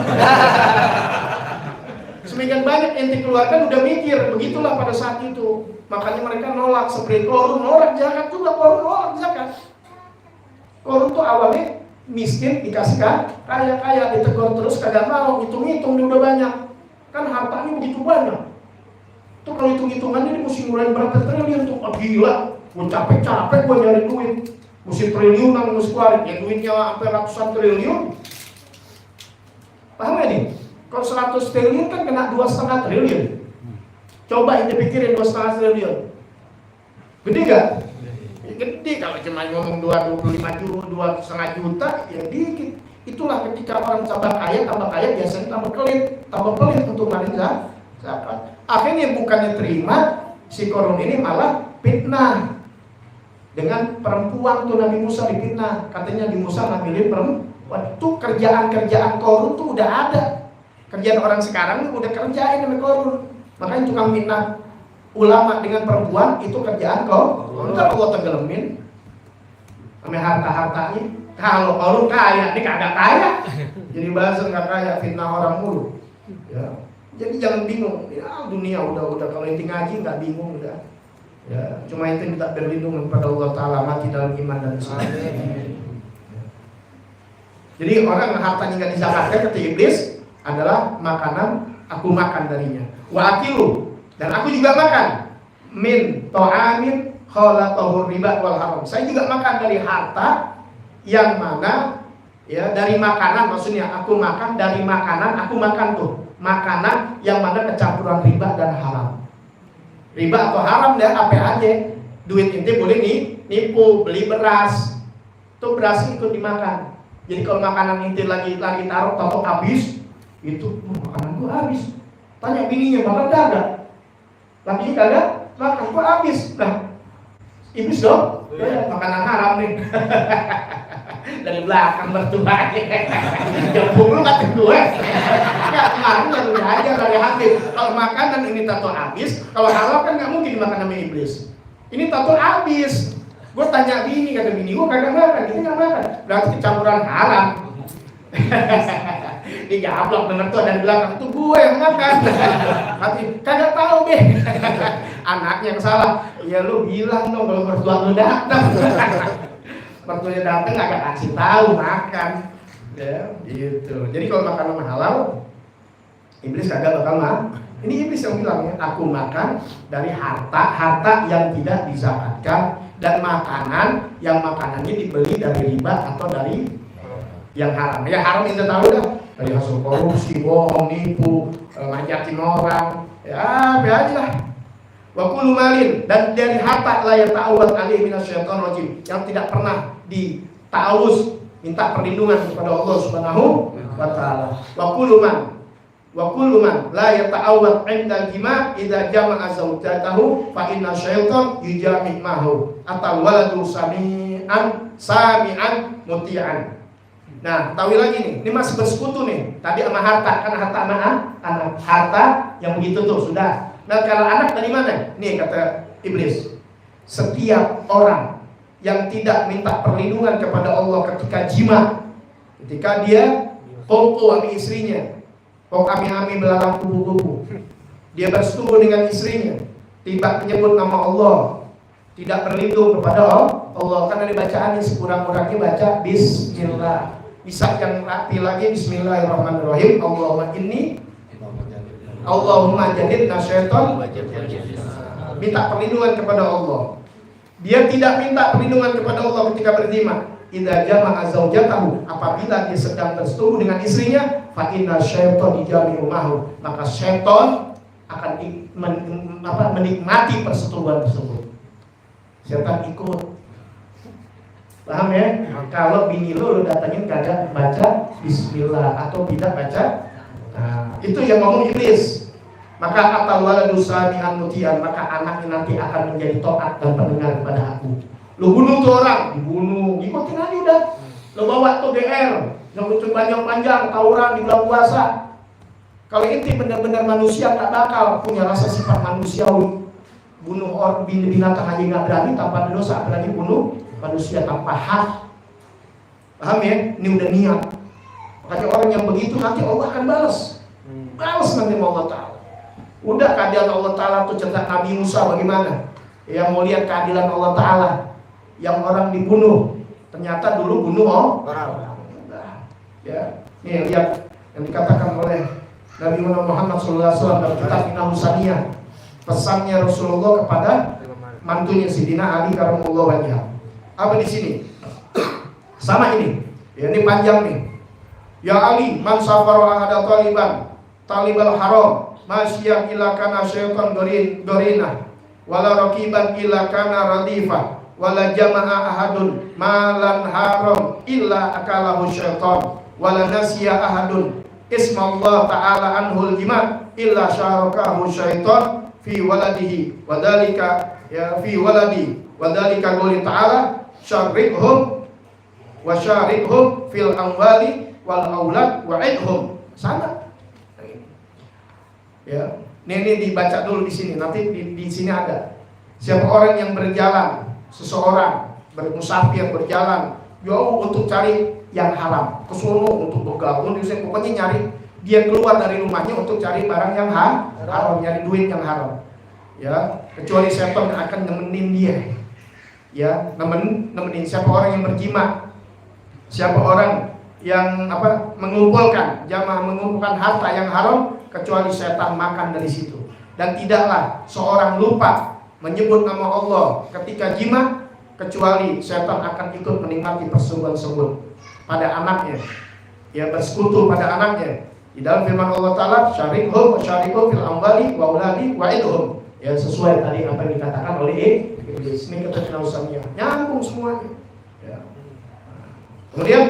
Semakin banyak ente keluarkan udah mikir, begitulah pada saat itu. Makanya mereka nolak, seperti Korun nolak zakat juga, Korun nolak zakat. Korun tuh awalnya miskin dikasihkan kaya, ditegur terus kagak mau, hitung-hitung dia udah banyak. Kan hartanya begitu banyak. Tuh kalau hitung-hitungannya dia mesti ngurangin berapa triliun tuh, gila. Gue capek-capek gue nyari duit. Mesti triliunan, mesti keluarin. Ya duitnya sampai ratusan triliun. Paham gak nih? Kalau 100 triliun kan kena 2,5 triliun. Coba ente pikirin 2,5 triliun. Gede gak? Ya, gede kalau cuma ngomong 25 juta, 2,5 juta, ya dikit. Itulah ketika orang tambah kaya biasanya tambah pelit untuk ngeluarin zakat. Akhirnya bukannya terima, si Korun ini malah fitnah. Dengan perempuan tuh Nabi Musa difitnah. Katanya Nabi Musa ngambilin perempuan. Tuh kerjaan Korun tuh udah ada. Kerjaan orang sekarang udah kerjain sama Korun. Makanya tukang fitnah ulama dengan perempuan itu kerjaan Korun. Kalau Allah tenggelamin sama harta-hartanya. Kalau Korun kaya, ini kagak kaya. Jadi bahasa nggak kaya, fitnah orang mulu. Ya. Jadi jangan bingung. Ya dunia udah kalau inti ngaji nggak bingung udah. Ya, cuma itu minta berlindung kepada Allah Ta'ala, mati dalam iman dan Islam. Jadi orang hartanya nggak dizakatkan kata iblis adalah makanan, aku makan darinya. Wa akilu, dan aku juga makan min ta'amin khalatahu riba wal haram. Saya juga makan dari harta yang mana ya dari makanan, maksudnya aku makan dari makanan, aku makan tuh makanan yang mana kecampuran riba dan haram. Riba atau haram deh apa aja. Duit inti boleh nipu, beli beras. Tuh beras ikut dimakan. Jadi kalau makanan inti lagi taruh tahu habis, itu makanan gua habis. Tanya bininya, makan kagak? Lagi kagak? Makan gua habis. Nah, iblis dong. Ya, makanan haram nih. Dari belakang mertuanya. Jempung lu kata gue. Ya kemarin baru aja dari habis. Kalau makanan ini tato habis, kalau halal kan nggak mungkin dimakan sama iblis. Ini tato habis. Gue tanya bini, kata bini gue kagak makan, kita nggak makan. Berarti kecampuran haram. Digablok bener tuh dari belakang tuh gue yang makan. Tapi kagak tahu deh. Anaknya yang salah. Ya lu bilang dong kalau mertua lu datang. Mertuanya datang agak kasih tahu makan, ya gitu. Jadi kalau makanan halal, iblis kagak bakal makan. Ini iblis yang bilang ya, aku makan dari harta yang tidak dizakatkan dan makanan yang makanannya dibeli dari riba atau dari yang haram. Ya haram itu tahu dah, dari hasil korupsi, bohong, nipu, ngajakin orang, ya aja lah. Wa kullu malin, dan dari harta la yata'awwad alaihi minasyaitonir rajim, yang tidak pernah dita'awuz, minta perlindungan kepada Allah Subhanahu wa taala. Wa kullu man la yata'awwad 'inda al-jima' idza jama'a zawjatahu fa inna syaitan yujami' mahu atal waladu sami'an muti'an. Nah, tahu lagi nih, ini masih bersekutu nih. Tadi sama harta, kan harta anak, harta yang begitu tuh sudah. Nah kalau anak dari mana? Nih kata iblis, setiap orang yang tidak minta perlindungan kepada Allah ketika jima, ketika dia kongko sama istrinya, kong ami-ami belalang kubu-kubu, dia bersetubuh dengan istrinya, tidak menyebut nama Allah, tidak berlindung kepada Allah. Karena di bacaannya sekurang-kurangnya baca Bismillah. Bisa yang rapi lagi Bismillahirrahmanirrahim. Allahumma jannibna syaitan. Minta perlindungan kepada Allah. Dia tidak minta perlindungan kepada Allah ketika berzina. Idza jama'a zaujatahu, apabila dia sedang bersetubuh dengan istrinya, fa inna syaitan yujami'u mahu, maka syaitan akan menikmati persetubuhan tersebut. Syaitan ikut. Paham ya? Kalau bini lu datangin kagak baca Bismillah atau tidak baca, nah, itu yang ngomong iblis. Maka atal waladu sami'an muti'an, maka anaknya nanti akan menjadi taat dan pendengar kepada aku. Lu bunuh tuh orang, dibunuh, ikutin aja udah. Lu bawa tuh GR, yang lucu panjang, tawuran di bulan puasa. Kalau inti benar-benar manusia tak bakal punya rasa sifat manusiawi. Bunuh orang binatang aja nggak berani tanpa dosa, apalagi bunuh manusia tanpa hak. Paham ya? Ini udah niat. Makanya orang yang begitu nanti Allah akan balas. Balas nanti Allah Ta'ala. Udah keadilan Allah Ta'ala tuh cerita Nabi Musa bagaimana. Yang mau lihat keadilan Allah Ta'ala. Yang orang dibunuh, ternyata dulu bunuh orang. Ya, nih lihat yang dikatakan oleh Nabi Muhammad SAW dalam kitab Minahus Saniyah. Pesannya Rasulullah kepada mantunya Sidina Ali karamullah wajhah. Apa di sini? Sama ini. Ya, ini panjang nih. Ya Ali, man safara ahada talibal haram, masyian ila kana syaitan gorina, wala raqiban ila kana radifa, wala jama'a ahadun malan haram illa akalahu syaitan, wala nasiya ahadun ismallah ta'ala anhul jima' illa syarakahu syaitan fi waladihi, wadhalika ya fi waladi, wadhalika qouli ta'ala syarikhum wa syarikhum fil amwali wal aulad wa'idhum. Sama. Ya, ini dibaca dulu di sini. Nanti di sini ada. Siapa orang yang berjalan, seseorang bermusafir berjalan jauh untuk cari yang haram, ke sono untuk bergaul, pokoknya nyari, dia keluar dari rumahnya untuk cari barang yang haram, nyari duit yang haram. Ya, kecuali setan yang akan nemenin dia. Ya, nemenin siapa orang yang berjima, siapa orang yang mengumpulkan harta yang haram, kecuali setan makan dari situ. Dan tidaklah seorang lupa menyebut nama Allah ketika jima, kecuali setan akan ikut menikmati persetubuhan pada anaknya, ya, bersekutu pada anaknya. Di dalam firman Allah Ta'ala, syarikhum fil amwali wa auladi wa'idhum. Ya, sesuai tadi apa yang dikatakan oleh Iblis. Ini kata Usamiyah, nyambung semuanya. Ya. Kemudian,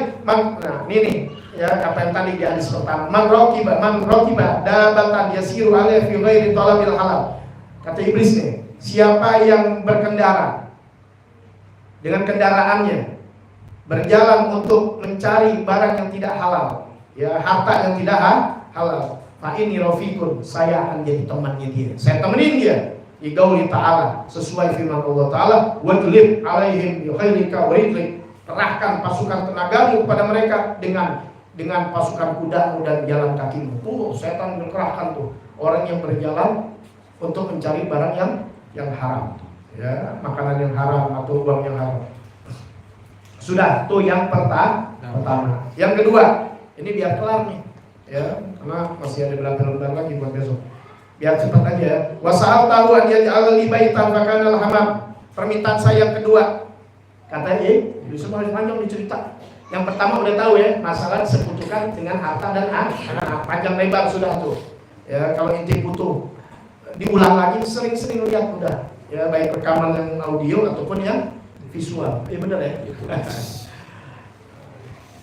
ini nih, ya, apa yang tadi di hadis pertama, man rokiba dabatan yasiru alaihi fi ghairi talabil halal. Kata Iblis nih, siapa yang berkendara dengan kendaraannya berjalan untuk mencari barang yang tidak halal, ya, harta yang tidak halal, fa ini rafiqun, saya akan jadi temannya dia, saya temenin dia. Di qauli ta'ala, sesuai firman Allah Ta'ala, wadlib alaihim bi khairika wa ridlik, kerahkan pasukan tenagamu kepada mereka dengan pasukan kudamu dan jalan kakimu. Tuh, setan mengerahkan tuh orang yang berjalan untuk mencari barang yang haram, ya, makanan yang haram atau uang yang haram. Sudah, tuh yang pertama. Yang kedua, ini biar kelar nih, ya, karena masih ada beberapa lagi buat besok. Biar cepat aja. Wasa'al tahu an yaj'al li baitan fakanal hamam. Permintaan saya yang kedua. Kata semua panjang dicerita. Yang pertama udah tahu ya, masalah sekutukan dengan harta dan anak. Panjang lebar sudah tuh. Ya, kalau inti butuh diulang lagi, sering-sering lihat udah. Ya, baik rekaman yang audio ataupun yang visual. Iya benar ya.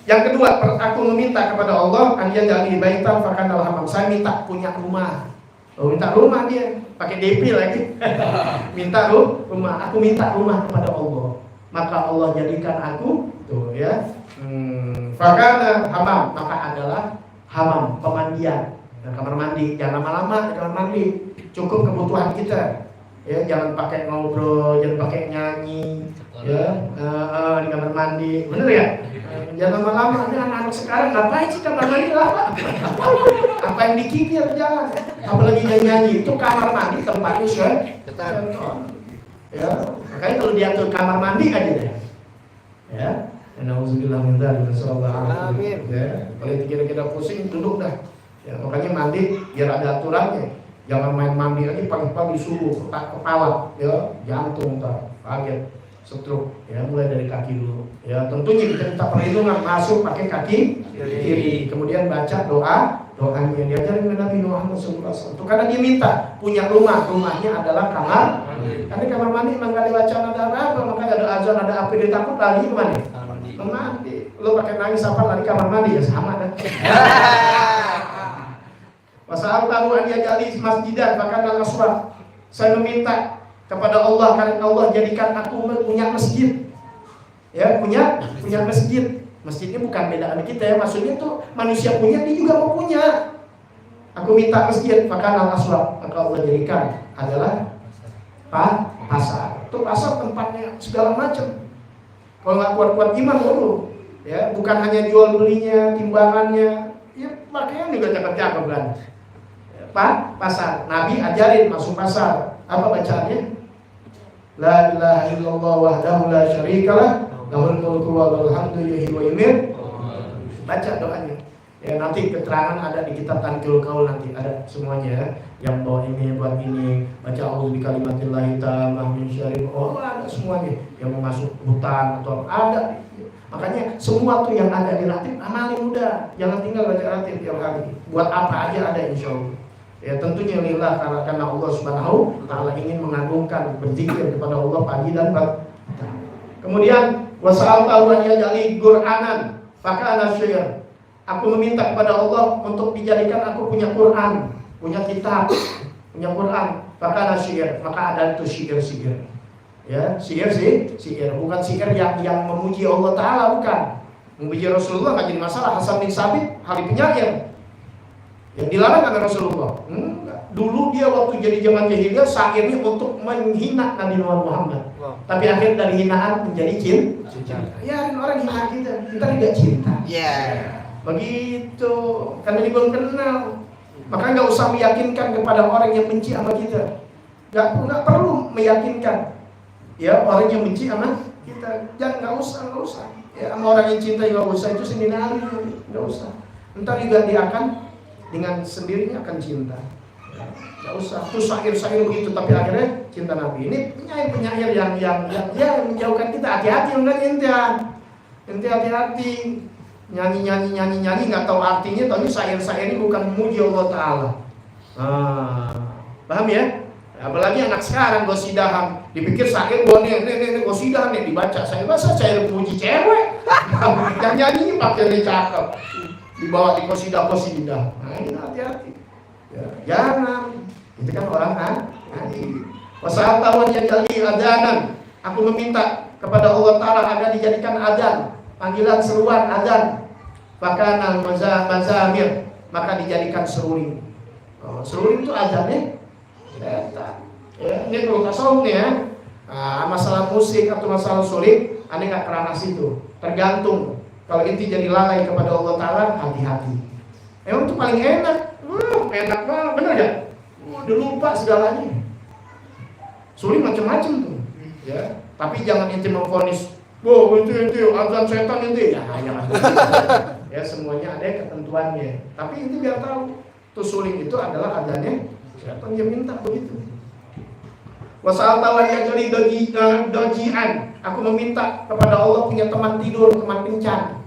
Yang kedua, aku meminta kepada Allah an yaj'al li baitan fakanal hamam. Saya minta punya rumah. Minta rumah dia, pakai DP lagi. Minta rumah, aku minta rumah kepada Allah. Maka Allah jadikan aku tuh ya. Fakana hamam, maka adalah hamam, pemandian. Nah, kamar mandi, jangan lama-lama di kamar mandi. Cukup kebutuhan kita. Ya, jangan pakai ngobrol, jangan pakai nyanyi. Ya, di kamar mandi. Bener ya? Jangan lama-lama. Ini anak-anak sekarang ngapain sih kamar mandi lama? Apa yang dikikir jangan. Apalagi nyanyi, itu kamar mandi tempatnya setan. Ya, makanya kalau diatur kamar mandi aja deh. Ya, nauzubillah min dzalik, amin. Ya, kalau kira-kira pusing duduk dah. Ya, makanya mandi biar ada aturannya. Jangan main mandi lagi pagi-pagi subuh kepala, ya, jantung entar kaget, stroke. Ya, mulai dari kaki dulu. Ya, tentunya kita minta perlindungan masuk pakai kaki kiri. Kemudian baca doanya yang diajarin oleh Nabi Muhammad SAW. Itu karena dia minta punya rumahnya adalah kamar. Karena kamar mandi memang gak ada bacaan ada apa, makanya ada azan, ada apa, dia takut lari kemana? Mandi. Lo pakai nangis apa lari kamar mandi ya sama kan? Wasa'al tahu an yaj'ali masjidan bahkan al-aswad. Saya meminta kepada Allah karena Allah jadikan aku punya masjid. Ya, punya masjid. Masjidnya bukan beda dengan kita ya, maksudnya tuh manusia punya, dia juga mau punya. Aku minta masjid, maka al-aswad, maka Allah jadikan adalah pasar. Itu pasar tempatnya segala macam. Kalau nggak kuat-kuat iman dulu, ya, bukan hanya jual belinya, timbangannya, ya pakaian juga cakep-cakep kan. pasar. Nabi ajarin masuk pasar. Apa bacaannya? La ilaha illallah wahdahu la syarikalah lahul mulku wa lahul hamdu yuhyi wa yumiit. Baca doanya. Ya nanti keterangan ada di kitab Tanqihul Qaul, nanti ada semuanya ya. Yang bawa ini buat ini, baca a'udzu bikalimatillahi tammah min syarri ada semuanya. Yang mau masuk hutan atau ada. Makanya semua tuh yang ada di ratib amalin udah. Jangan tinggal baca ratib tiap hari. Buat apa aja ada insyaallah. Ya tentunya lillah, karena Allah Subhanahu wa taala ingin mengagungkan berzikir kepada Allah pagi dan petang. Kemudian wasa'altahu an yaj'ali Qur'anan fakana syair. Aku meminta kepada Allah untuk dijadikan aku punya Quran, punya kitab, punya Quran, fakana syair, maka ada itu syair-syair. Ya, syair bukan syair yang memuji Allah taala, bukan. Memuji Rasulullah enggak jadi masalah. Hasan bin Sabit hari penyair. Yang dilarang oleh Rasulullah. Dulu dia waktu jadi zaman jahiliyah syairnya untuk menghina Nabi Muhammad. Tapi akhir dari hinaan menjadi cinta. Ya orang hina kita tidak cinta. Begitu. Karena dia belum kenal. Maka nggak usah meyakinkan kepada orang yang benci sama kita. Nggak perlu meyakinkan. Ya orang yang benci sama kita. Jangan nggak usah. Ya sama orang yang cinta nggak usah, itu sendiri nggak usah. Entar juga dia akan dengan sendirinya akan cinta. Gak usah tuh syair-syair begitu, tapi akhirnya cinta Nabi. Ini penyair yang menjauhkan kita. Hati-hati ente hati-hati. Nyanyi nggak tahu artinya, tapi syair-syair ini bukan memuji Allah Taala. Paham ya? Apalagi anak sekarang gosidahan, dipikir syair nih gosidahan nih dibaca. Saya bahasa syair memuji cewek. Yang nyanyi pakai cakep. Dibawa di kosidah. Nah ini hati-hati. Ya, jangan. Itu kan orang ngaji. Wasa'altawan yaj'ali adanan. Aku meminta kepada Allah Ta'ala agar dijadikan adzan, panggilan seruan adzan. Fakana mazamir, maka dijadikan seruling. Seruling itu adzannya. Ya, ini kalau tasawuf nih ya. Masalah musik atau masalah sulit, anda nggak kerana situ. Tergantung. Kalau inti jadi lalai kepada Allah Ta'ala, hati-hati. Emang itu paling enak. Enak banget, bener gak? Udah lupa segalanya. Sulit macam-macam tuh. Ya, tapi jangan inti memvonis. Itu azan setan itu. Ya, semuanya ada ketentuannya. Tapi inti biar tahu. Tuh sulit itu adalah azannya setan yang minta begitu. Wasa'altawan yaj'ali dojian. Aku meminta kepada Allah punya teman tidur, teman kencan.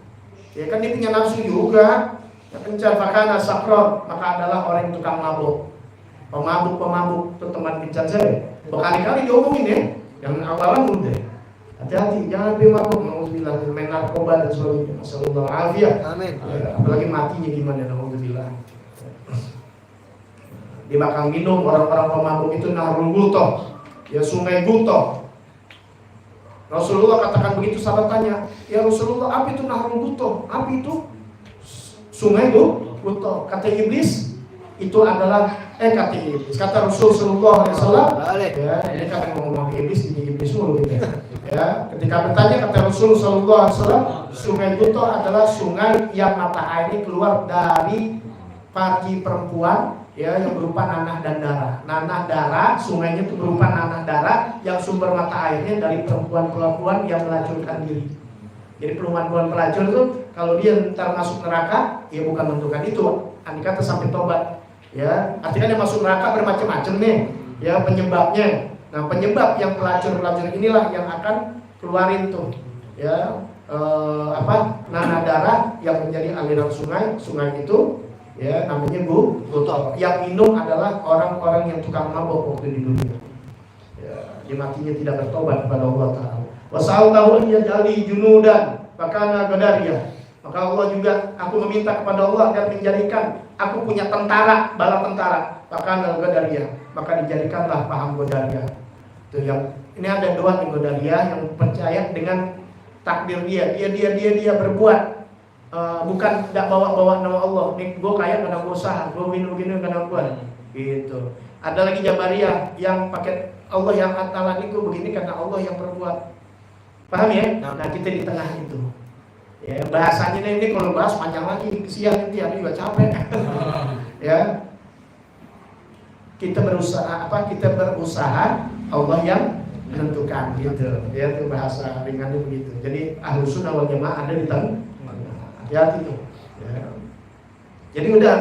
Ya kan dia punya nafsu juga. Yang kencan fakana sakron, maka adalah orang yang tukang mabuk. Pemabuk itu teman kencan saya. Berkali-kali diomongin ya. Yang awalan udah. Hati-hati, jangan beli mabuk. Nauzubillah, main narkoba dan sebagainya. Masallallahu alaihi. Amin. Apalagi matinya gimana? Nauzubillah. Dia bakal minum, orang-orang pemabuk itu nahrul gutoh. Ya sungai gutoh. Rasulullah katakan begitu, sahabat tanya, ya Rasulullah, apa itu nahrul gutoh? Apa itu? Sungai gutoh. Kata Iblis, itu adalah kata Iblis. Kata Rasulullah SAW, ya ini kan ngomong Iblis, ini Iblis mulu gitu ya. Ketika bertanya kata Rasulullah SAW, sungai gutoh adalah sungai yang mata airnya keluar dari pargi perempuan, ya, yang berupa nanah dan darah. Nanah darah, sungainya itu berupa nanah darah yang sumber mata airnya dari perempuan-perempuan yang melacurkan diri. Jadi perempuan pelacur itu kalau dia ntar masuk neraka, ya bukan menentukan itu. Andai kata sampai tobat, ya artinya dia masuk neraka bermacam-macam nih, ya penyebabnya. Nah penyebab yang pelacur-pelacur inilah yang akan keluarin tuh, ya nanah darah yang menjadi aliran sungai itu. Ya, namanya gutoh. Yang minum adalah orang-orang yang tukang mabuk waktu di dunia. Ya, dia matinya tidak bertobat kepada Allah Ta'ala. Wasa'altahu yaj'ali junudan fakana qadariyah. Maka Allah juga, aku meminta kepada Allah agar menjadikan aku punya tentara, bala tentara. Fakana qadariyah. Maka dijadikanlah paham qadariyah. Itu yang ini ada dua nih qadariyah yang percaya dengan takdir dia berbuat. Bukan tidak bawa nama Allah. Nih gue kaya karena gue usaha, gue minum gini karena gue gitu. Ada lagi Jabariyah yang pakai Allah yang Ta'ala itu begini karena Allah yang berbuat. Paham ya? Nah kita di tengah itu. Ya bahasanya ini kalau bahas panjang lagi, kesian nanti ada juga capek. Ya. kita berusaha Allah yang menentukan gitu. Ya itu bahasa ringannya begitu. Jadi Ahlus Sunnah wal Jamaah ada di tengah. Hati-hati tuh. Ya. Jadi udah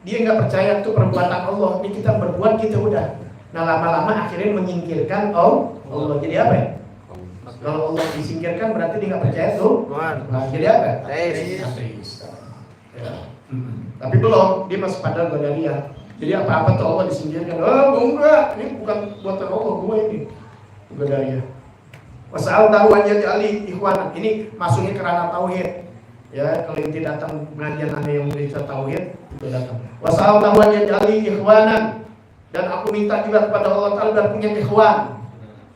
dia nggak percaya itu perbuatan Allah. Ini kita berbuat kita udah. Nah lama-lama akhirnya menyingkirkan Allah. Jadi apa ya? Kalau Allah disingkirkan berarti dia nggak percaya tuh. Nah, jadi apa? Ateis. Ya. Tapi belum, dia masih pada Qadariyah. Jadi apa-apa tuh Allah disingkirkan. Enggak, ini bukan buatan Allah, gue ini Qadariyah. Wasal tahuan jali ikhwan. Ini masuknya ke ranah tauhid. Ya, kalau inti datang pengajian anda yang berita tauhid itu datang. Wasal tahuan jali ikhwanan. Dan aku minta juga kepada Allah Ta'ala dan punya ikhwan,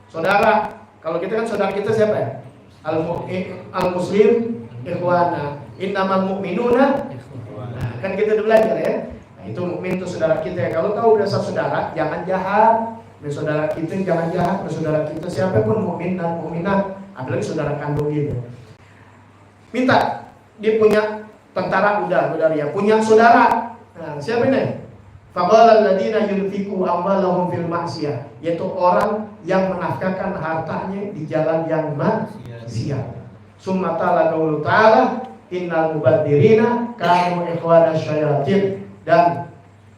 saudara. Kalau kita kan saudara kita siapa ya? Al-Muslim ikhwana. Innamal mu'minuna. Nah, kan kita udah belajar ya. Nah, itu mukmin itu saudara kita. Kalau tahu dasar saudara, jangan jahat. Saudara kita jangan jahat. Saudara kita siapapun mukmin dan mukminah, apalagi saudara kandung gitu. Minta dia punya tentara udah dia punya saudara. Nah, siapa ini? Faqala alladziina yunfiqu amwalahum fil ma'siyah, yaitu orang yang menafkahkan hartanya di jalan yang maksiat. Summa ta'ala qaulu ta'ala innal mubadzirina kanu ikhwana syayatin. Dan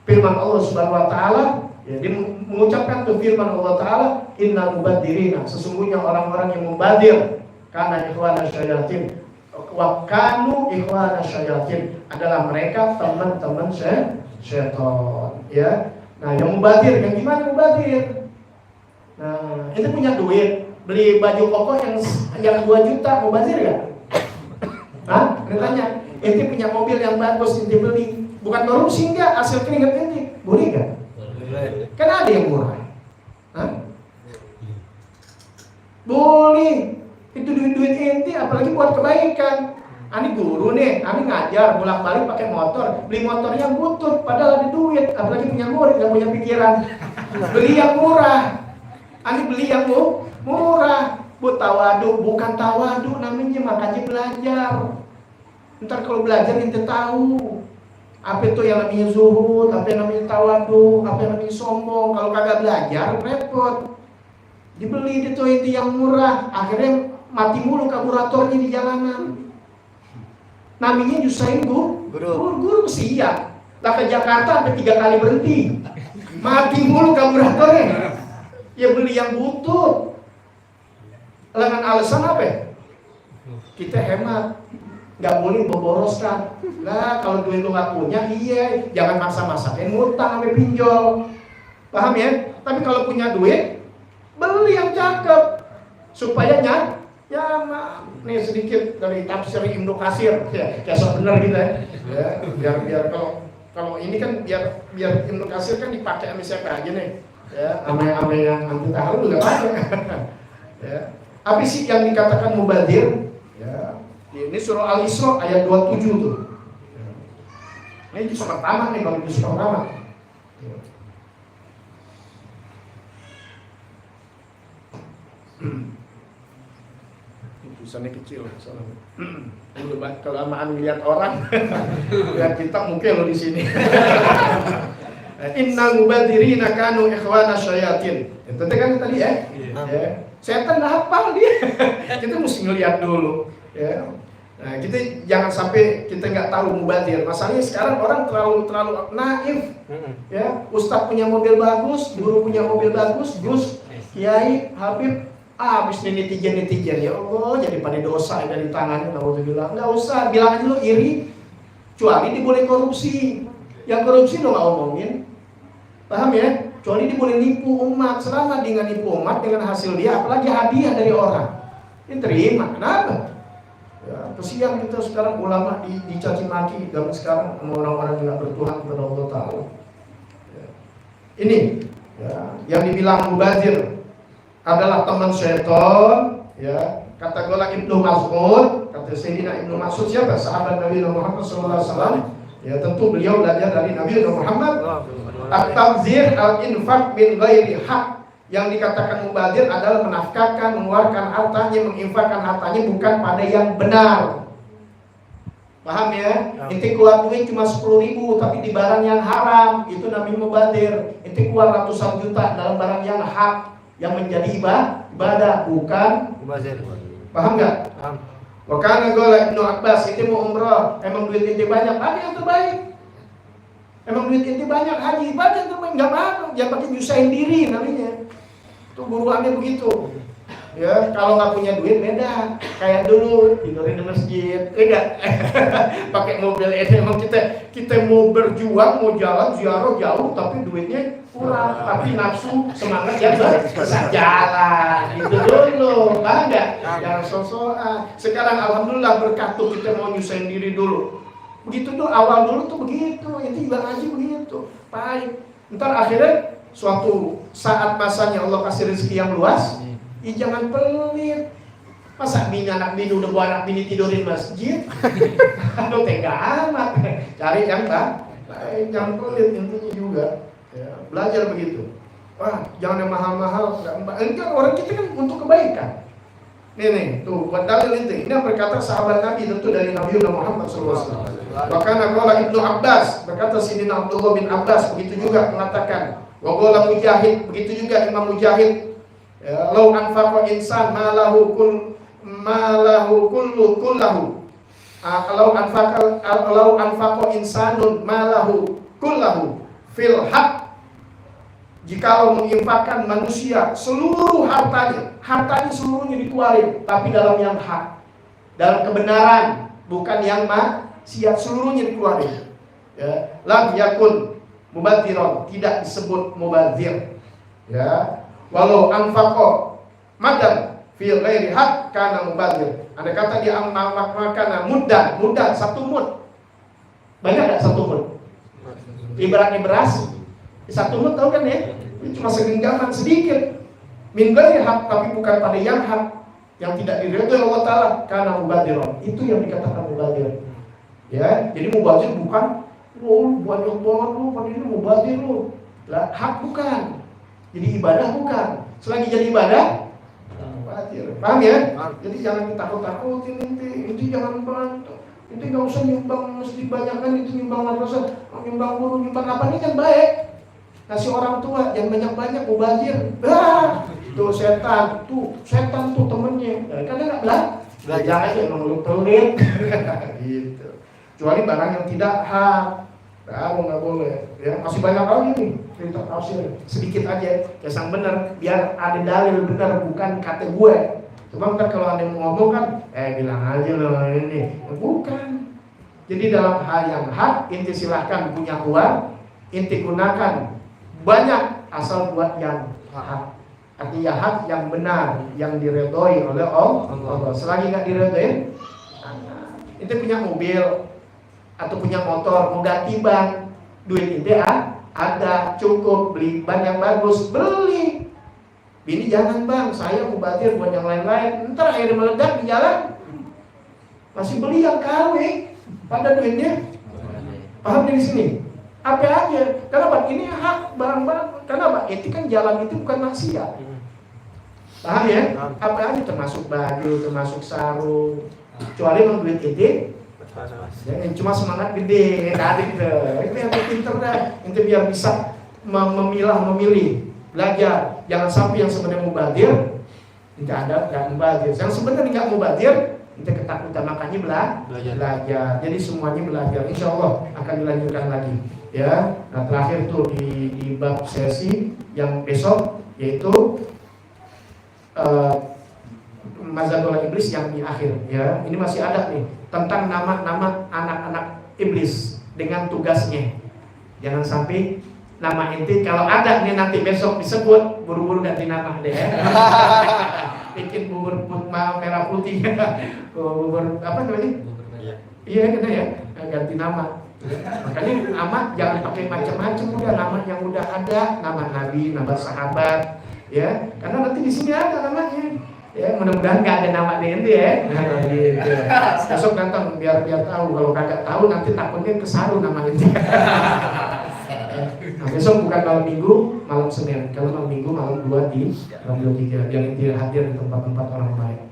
firman Allah Subhanahu wa taala, ya, dia mengucapkan tuh firman Allah Taala innal mubadzirina, sesungguhnya orang-orang yang mubadir karena ikhwana syayatin. Wa kanu ikhwana syayatin adalah mereka teman-teman syaitan, ya. Nah, yang mubadir, yang gimana mubadir? Nah, itu punya duit, beli baju koko yang 2 juta, mubadir gak? Hah? Ini tanya, ente punya mobil yang bagus, ente beli, bukan korupsi enggak, hasil keringat ente, boleh gak? Kan ada yang murah. Hah? Boleh. Itu duit ente, apalagi buat kebaikan. Ani guru nih, ani ngajar bolak-balik pakai motor, beli motor yang butut, padahal ada duit, apalagi punya murid yang punya pikiran, beli yang murah. Ani beli yang murah, buat tawadu, bukan tawadu namanya, makanya belajar. Ntar kalau belajar ente tahu apa itu yang namanya zuhud, apa yang namanya tawadu, apa yang namanya sombong. Kalau kagak belajar repot. Dibeli itu ente yang murah, akhirnya mati mulu karburatornya di jalanan. Namanya nyusahin guru siap. Lah ke Jakarta sampai 3 kali berhenti. Mati mulu karburatornya. Ya beli yang butut. Dengan alasan apa ya? Kita hemat. Gak boleh memboroskan. Lah kalau duit lu gak punya, iya, jangan maksa-maksain ngutang sampai pinjol. Paham ya? Tapi kalau punya duit, beli yang cakep supaya ya nih sedikit dari tafsir Ibnu Katsir ya, kayak so bener gitu ya. Biar kalau ini kan biar Ibnu Katsir kan dipakai sama siapa aja nih. Ya, ame yang anti tahu juga banyak. Ya. Apa sih yang dikatakan mubadir? Ya. Ini surah Al-Isra ayat 27 tuh. Ya. Ini juz pertama nih, kalau juz pertama. Ya. Tulisannya kecil, kalau amaan lihat orang, lihat kita mungkin lo di sini. Innal mubadzirina kanu ikhwana syayatin. Itu kan tadi ya. Ya. Setan dah hafal dia. Kita mesti ngelihat dulu. Ya. Nah, kita jangan sampai kita nggak tahu mubadir. Masalahnya sekarang orang terlalu naif. Ya, Ustadz punya mobil bagus, guru punya mobil bagus, Gus, Kiai, Habib. Habis nih netizen ya Allah, jadi pada dosa dari tangannya. Alhamdulillah, nggak usah bilang aja lo iri, kecuali dia boleh korupsi. Yang korupsi lo nggak omongin, paham ya? Kecuali dia boleh nipu umat. Selama dia nggak nipu umat dengan hasil dia, apalagi hadiah dari orang, dia terima. Kenapa? Ya, kesian kita sekarang ulama dicaci maki dan sekarang orang-orang yang nggak bertuhan kepada Allah Taala. Ya. Ini ya, yang dibilang mubadzir adalah teman syaitan, ya. Kata gola Ibnu Mas'ud, kata Sayyidina Ibnu Mas'ud siapa? Sahabat Nabi Muhammad SAW. Ya, tentu beliau belajar dari Nabi Muhammad. At-tabzir al-infaq min ghairi haq. Yang dikatakan mubadir adalah menafkahkan, mengeluarkan hartanya, menginfakkan hartanya bukan pada yang benar. Paham ya? Inti keluar duit cuma 10.000 tapi di barang yang haram, itu namanya mubazir. Inti keluar ratusan juta dalam barang yang hak, yang menjadi ibadah, bukan Mubazir. paham nggak? Paham. Wakana gola Ibnu Abbas, itu mau umrah, emang duit inti banyak, ada yang terbaik. Emang duit inti banyak, haji ibadah yang terbaik, nggak mau, jangan pakai nyusahin diri namanya. Itu buruannya begitu. Ya, kalau nggak punya duit beda. Kayak dulu tidurin di masjid, enggak. Pakai mobil ini, emang kita mau berjuang, mau jalan ziarah jauh, tapi duitnya kurang, tapi nafsu semangat ya bisa jalan. Itu dulu, paham nggak? Jangan sosokan. Sekarang alhamdulillah berkat tuh kita mau nyusahin diri dulu. Begitu tuh awal dulu tuh begitu, itu juga ngaji begitu, pahit. Ntar akhirnya suatu saat masanya Allah kasih rezeki yang luas. Jangan pelit. Masa anak bini udah bawa anak bini tidurin masjid? Aduh tega amat. Cari yang baik, jangan pelit intinya juga. Ya, belajar begitu. Wah, jangan yang mahal-mahal. Enggak, orang kita kan untuk kebaikan. Nih, tuh buat dalil itu. Ini yang berkata sahabat Nabi, tentu dari Nabi Muhammad SAW. Bahkan qala Ibnu Abbas, berkata Sidina Abdullah bin Abbas, begitu juga mengatakan. Wa qala Mujahid, begitu juga Imam Mujahid. Lau anfaqa insan malahu kullahu. Kalau anfaqa insanun malahu kullahu fil haq. Jikalau menginfakkan manusia seluruh hartanya seluruhnya dikeluarin, tapi dalam yang hak, dalam kebenaran, bukan yang maksiat, seluruhnya dikeluarin. Ya, lam yakun mubadziran, tidak disebut mubadzir. Ya. Walau anfaqo madan fil ghairi haq kana mubadzir. Ada kata dia makna mudan satu mud. Banyak enggak satu mud? Ibaratnya beras. Satu mud tahu kan ya? Itu cuma segenggaman sedikit. Min ghairi haq, tapi bukan pada yang hak, yang tidak diridhoi Allah Taala, kana mubadzir. Itu yang dikatakan mubadzir. Ya, jadi mubadzir bukan banyak banget lu, pada ini mubadzir lu. Lah, hak bukan. Jadi ibadah bukan. Selagi jadi ibadah, paham ya? Jadi jangan takut-takutin inti jangan bantu. Inti nggak usah nyumbang mesti banyak kan, itu nyumbang madrasah, nyumbang guru, nyumbang apa ini kan baik. Ngasih orang tua jangan banyak-banyak mubazir. Tuh setan tuh temennya. Kan dia nggak belajar aja emang lu pelit. Gitu. Kecuali barang yang tidak hak. Nggak boleh. Ya, masih banyak lagi nih cerita tafsir. Sedikit aja, yang benar, biar ada dalil benar, bukan kata gue. Cuma kan kalau ada yang mau ngomong kan, bilang aja loh ini. Bukan. Jadi dalam hal yang hak, inti silahkan punya uang, inti gunakan banyak asal buat yang hak. Artinya hak yang benar, yang diredoi oleh Allah. Selagi nggak diredoi, inti punya mobil atau punya motor, mau ganti ban, duit itu ada, cukup, beli ban yang bagus, beli. Bini jangan bang, saya mubazir buat yang lain-lain, ntar akhirnya meledak di jalan, masih beli yang KW, pada duitnya, paham di sini? Apa aja, kenapa? Ini hak barang-barang, kenapa? Itu kan jalan itu bukan maksiat, paham ya? Apa aja termasuk baju, termasuk sarung, kecuali mau duit itu. Jangan cuma semangat gede, tadi gitu. Itu yang pinter dah. Itu biar bisa memilih, belajar. Jangan sampai yang sebenarnya mubazir, nggak mubazir. Yang sebenarnya nggak mubazir, itu ketakutan, makanya belajar. Jadi semuanya belajar. Insya Allah akan dilanjutkan lagi. Ya. Nah terakhir tuh di bab sesi yang besok yaitu Mazhabul Iblis yang di akhir. Ya. Ini masih ada nih. Tentang nama-nama anak-anak iblis dengan tugasnya. Jangan sampai nama inti kalau ada nih nanti besok disebut, buru-buru ganti nama deh ya. Bikin bubur merah putih. Bubur apa namanya? Iya kena ya, ganti nama. Makanya nama jangan pakai macam-macam, udah nama yang udah ada, nama nabi, nama sahabat, ya. Karena nanti di sini ada namanya. Ya, mudah-mudahan nggak ada nama DND ya. Nah, gitu. Besok datang biar tahu. Kalau kagak tahu nanti takutnya kesaru nama ini. Nah, besok bukan malam minggu, malam Senin. Kalau malam minggu malam 2 di malam 23. Biar inti hadir di tempat-tempat orang baik.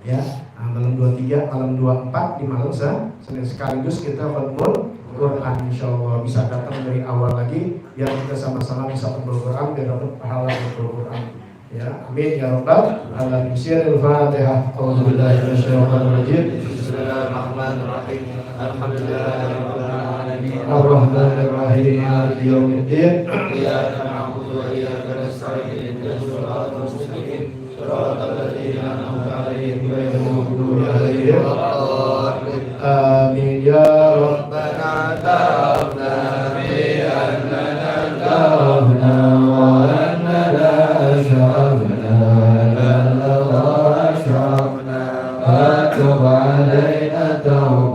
Ya, malam 23, malam 24 di malam Senin sekaligus kita khatmul Quran, insyaallah bisa datang dari awal lagi biar kita sama-sama bisa khatmul Quran biar dapat pahala khatmul Quran. Ya, amin ya rabbal alamin. Al-Fatihah. A'udzubillahi minasyaitonir rajim. Bismillahirrahmanirrahim. Alhamdulillahirabbil alamin. Ar-Rahmanir Rahim. Maliki yaumiddin. Iyyaka na'budu wa iyyaka nasta'in. Ihdinas siratal mustaqim. Shiratal